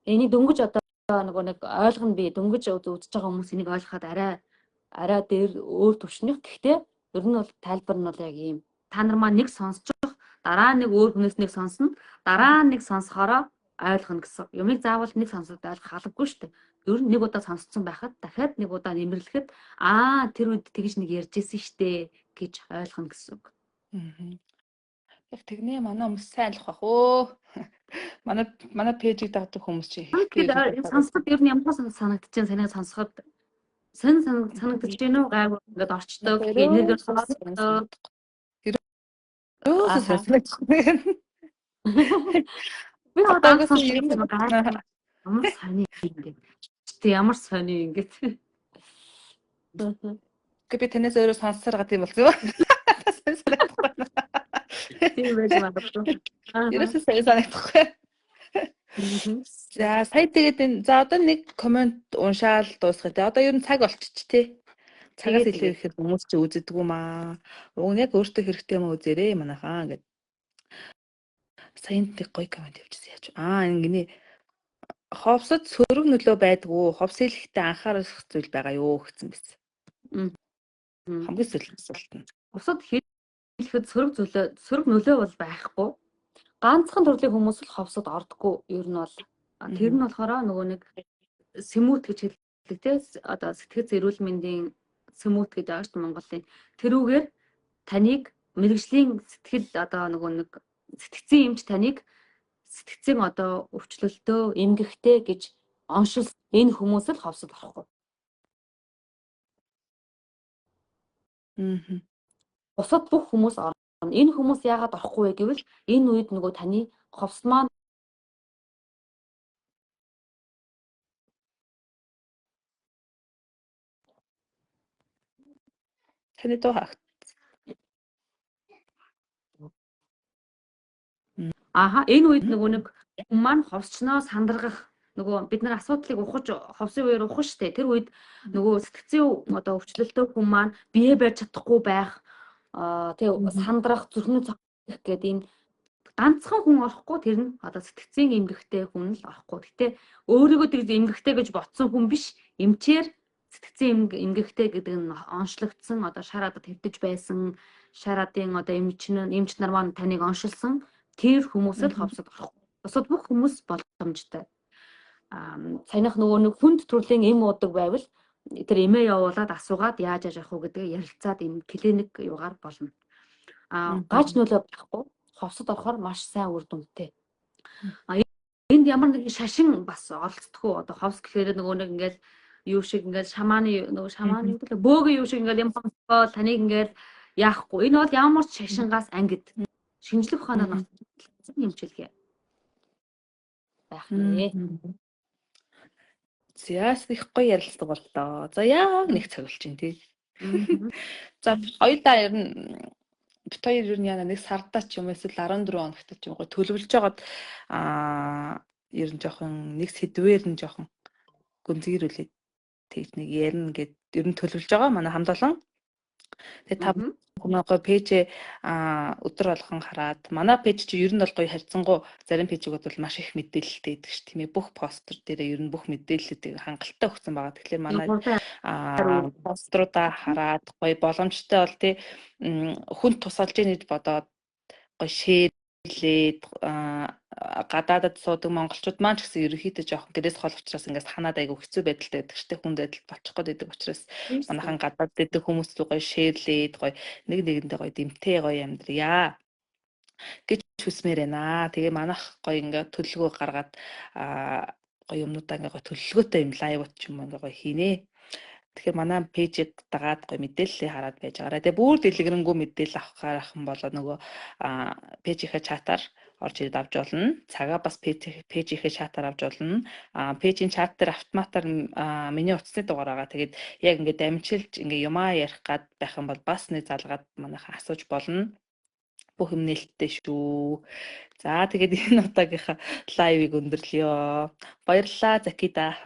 Энийг дөнгөж одоо нөгөө нэг ойлгоно би дөнгөж үзэж байгаа хүмүүс энийг ойлгоход арай дээр өөр төвшнөх. Гэхдээ ер нь бол тайлбар нь бол яг ийм. Та нар маань нэг сонсчих, дараа нэг өөр хүнээс нэг сонсно, дараа нэг сонсохороо ойлгоно гэсэн. Юмыг заавал нэг сонсоод ойлгох албагүй шүү дээ. Ер нь нэг удаа сонсцсон байхад дахиад нэг удаа нэмэрлэхэд тэр үед тэгж нэг ярьжсэн шүү дээ гэж ойлгоно гэсэн үг. Яг тэгнэ манай хүмүүс сайн л бах өө. Манай пэйжийг дагдаг хүмүүс чи. Сонсоход ер нь ямар санагдаж байна санийг сонсоход санагдаж байна уу гайгүй ингээд орчдог энерги сонсдог. Би одоо Ямар сони ингээд. Тэ ямар сони ингээд. Гэхдээ би танаас өөрөө сонссоор гад юм болсон юм. Тийм байж магадгүй. Ерөөсөө сайн санагдахгүй. За сая тэгээд энэ за одоо нэг комент уншаал дуусгая те. Одоо ер нь цаг болчих тий. Цагаас илүү ихээр хүмүүс ч үздэг юм аа. Уг нь яг өөртөө хэрэгтэй юм үзээрэй манайхаа гэд. Саянд нэг гоё комент явуулсан яаж. Ингэний ховсод сөрөг нөлөө байдгүй. Ховс хэлэхдээ анхаарах зүйл байгаа юу гэсэн биз. Хамгийн сүүлийн асуулт нь. Бусад хэлэхэд сөрөг нөлөө бол байхгүй. Ганцхан төрлийн хүмүүс л ховсод ордоггүй. Ер нь бол тэр нь болохоор нөгөө нэг сэмүүт гэж хэлдэг те. Одоо сэтгэц эрүүл мэндийн сэмүүт гэж байгаа шүү Монголын. Тэрүүгээр таныг мэрэгжлийн сэтгэл одоо нөгөө нэг сэтгцийн эмч таныг сэтгцийн одоо өвчлөлтөө эмгэгтэй гэж оншил энэ хүмүүс л ховсод орохгүй. Бусад бүх хүмүүс орно. Энэ хүмүүс яагаад орохгүй вэ гэвэл энэ үед нөгөө таны ховс маань Таны дуу хаагт. Энэ үед нөгөө нэг хүн маань ховсчноо сандаргах нөгөө бид нар асуудлыг ухаж ховсын үеэр ухах штэ. Тэр үед нөгөө сэтгцийн одоо өвчлөлтөө хүн маань бие барьж чадахгүй байх тэг сандрах зүрхний цогцох гэдэг энэ ганцхан хүн орохгүй тэр нь одоо сэтгцийн эмгэгтэй хүн л орохгүй. Гэтэ өөрийгөө тэр эмгэгтэй гэж ботсон хүн биш эмчээр сэтгцийн эмгэгтэй гэдэг нь онцлогдсон одоо шар одоо твтэж байсан шарадын одоо эмч нар маань таныг оншилсан тэр хүмүүс л ховсод орохгүй. Бусад бүх хүмүүс боломжтой. Саяных нөгөө нэг хүнд төрлийн эм уудаг байвал тэр эмээ явуулаад асуугаад яаж явах уу гэдгээ ярилцаад энэ клиник юугаар болно. Гаж нөлөө байхгүй. Ховсод орохоор маш сайн үр дүнтэй. Энд ямар нэг шашин бас оролцдоггүй. Одоо ховс гэхээр нөгөө нэг ингээл юу шиг ингээл шамааны бөөгийн юу шиг ингээл юм хонцгоо таныг ингээл яахгүй. Энэ бол ямар ч шашингаас ангид шинжлэх ухаанаар нэмчилгээ байх нэ. Зяас их гоё ярилцлага боллоо. За яг нэг цаг болж байна тий. За хоёулаа ер нь бит хоёр ер нь яна нэг сардаа ч юм эсвэл 14 хоногт ч юм уу төлөвлөж жагаад ер нь жоохон нэг сэдвээр нь жоохон гүнзгийрүүлээд тэгж нэг ярина гэд ер нь төлөвлөж байгаа манай хамт олон. Тэгээ та гоо пэйж өдөр болгон хараад манай пэйж чи ер нь бол гоё харьцангуй зарим пэйжүүд бол маш их мэдээлэлтэй байдаг ш тийм ээ бүх постэр дээр ер нь бүх мэдээллүүдийг хангалттай өгсөн байгаа. Тэгэхээр манай поструудаа хараад гоё боломжтой бол тий хүн тусалж ийн гэж бодоод гоё шеэрлээд гадаадад суудаг монголчууд маань ч гэсэн ерөнхийдөө жоохон гэрээс хол учраас ингээс ханаад айгу хэцүү байдалтай байдаг штеп хүн байдал болчих гээд байдаг учраас манайхан гадаад дэдэг хүмүүс л гоё шеэрлээд гоё нэг нэгэндээ гоё дэмтэй гоё амьдрья гэж хүсмээр байна. Тэгээ манайх гоё ингээ төлөвлөгөө гаргаад гоё юмнуудаа ингээ гоё төлөвлөгөөтэй юм лайвууд ч юм ингээ гоё хийнэ. Тэгэхээр манай пэйжийг дагаад гоё мэдээлэлээ хараад байж байгаарай. Тэгээ бүр дэлгэрэнгүй мэдээлэл авахын болоо нөгөө пэйжийнхээ чатаар орж ирээд авч болно. Цагаа бас пэйжийнхээ чатаар авч болно. Пэйжийн чат дээр автоматар миний утасны дугаар байгаа. Тэгээд яг ингээд амжилж ингээ юмаа ярих гад байх юм бол бас нэг залгаад манайхан асууж болно. Бүх юм нээлттэй шүү. За тэгээд энэ удаагийнхаа лайвыг өндөрлөё. Баярлалаа Закида.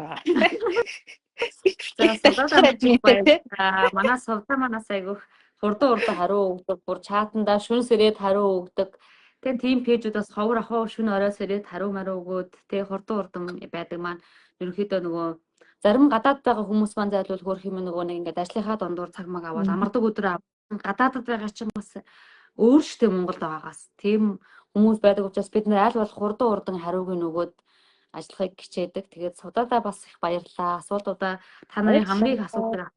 Манай сувда манаас айгүйх хурдан хариу өгдөг, бүр чатанда шүнс ирээд хариу өгдөг. Тэгээ тийм пэйжүүдээс ховор ахаа шүн оройс ирээд хариу өгөөд тэгээ хурдан байдаг маань ерөнхийдөө нөгөө зарим гадаад байгаа хүмүүс маань зайлуул хөрх юм нөгөө нэг ингээд ажлынхаа дундуур цаг маг аваад амардаг өдрөө гадаадд байгаа ч юм бас өөрсдөө Монголд байгаагаас тийм хүмүүс байдаг учраас бид нэр аль болох хурдан хариуг нөгөөд ажиллахыг хичээдэг. Тэгээд суудаа бас их баярлалаа. Асуултуудаа та нарын хамгийн их асуудал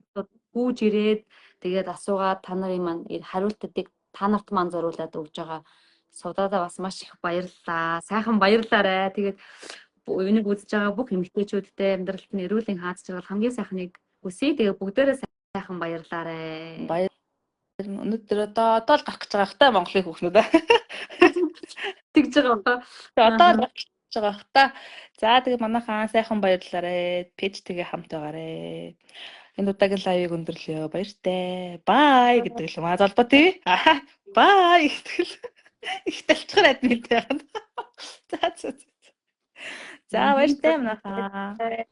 гүйж ирээд тэгээд асуугаад та нарын маань хариултуудыг та нарт маань зориулаад өгж байгаа. Суудаа бас маш их баярлалаа. Сайхан баярлалаарэ. Тэгээд энийг үзэж байгаа бүх эмэгтэйчүүдтэй амьдралд нь эрүүлийн хааж байгаа хамгийн сайхныг хүсье. Тэгээд бүгдээрээ сайхан баярлалаарэ. Өнөөдөр одоо л гарах гэж байгаа хта Монголын хүүхнүүд. Тэгж байгаа ба. Одоо байгаа бах та. За тэгээ манайхаа сайхан баярлалаарэ. Пэйжтэйгээ хамт байгаарэ. Энэ удаагийн лайвыг өндөрлөё. Баяртай. Бай гэдэг л маа залбаа тий. Бай гэдэг л их талчгаар админтэй байна. За баяртай манайхаа.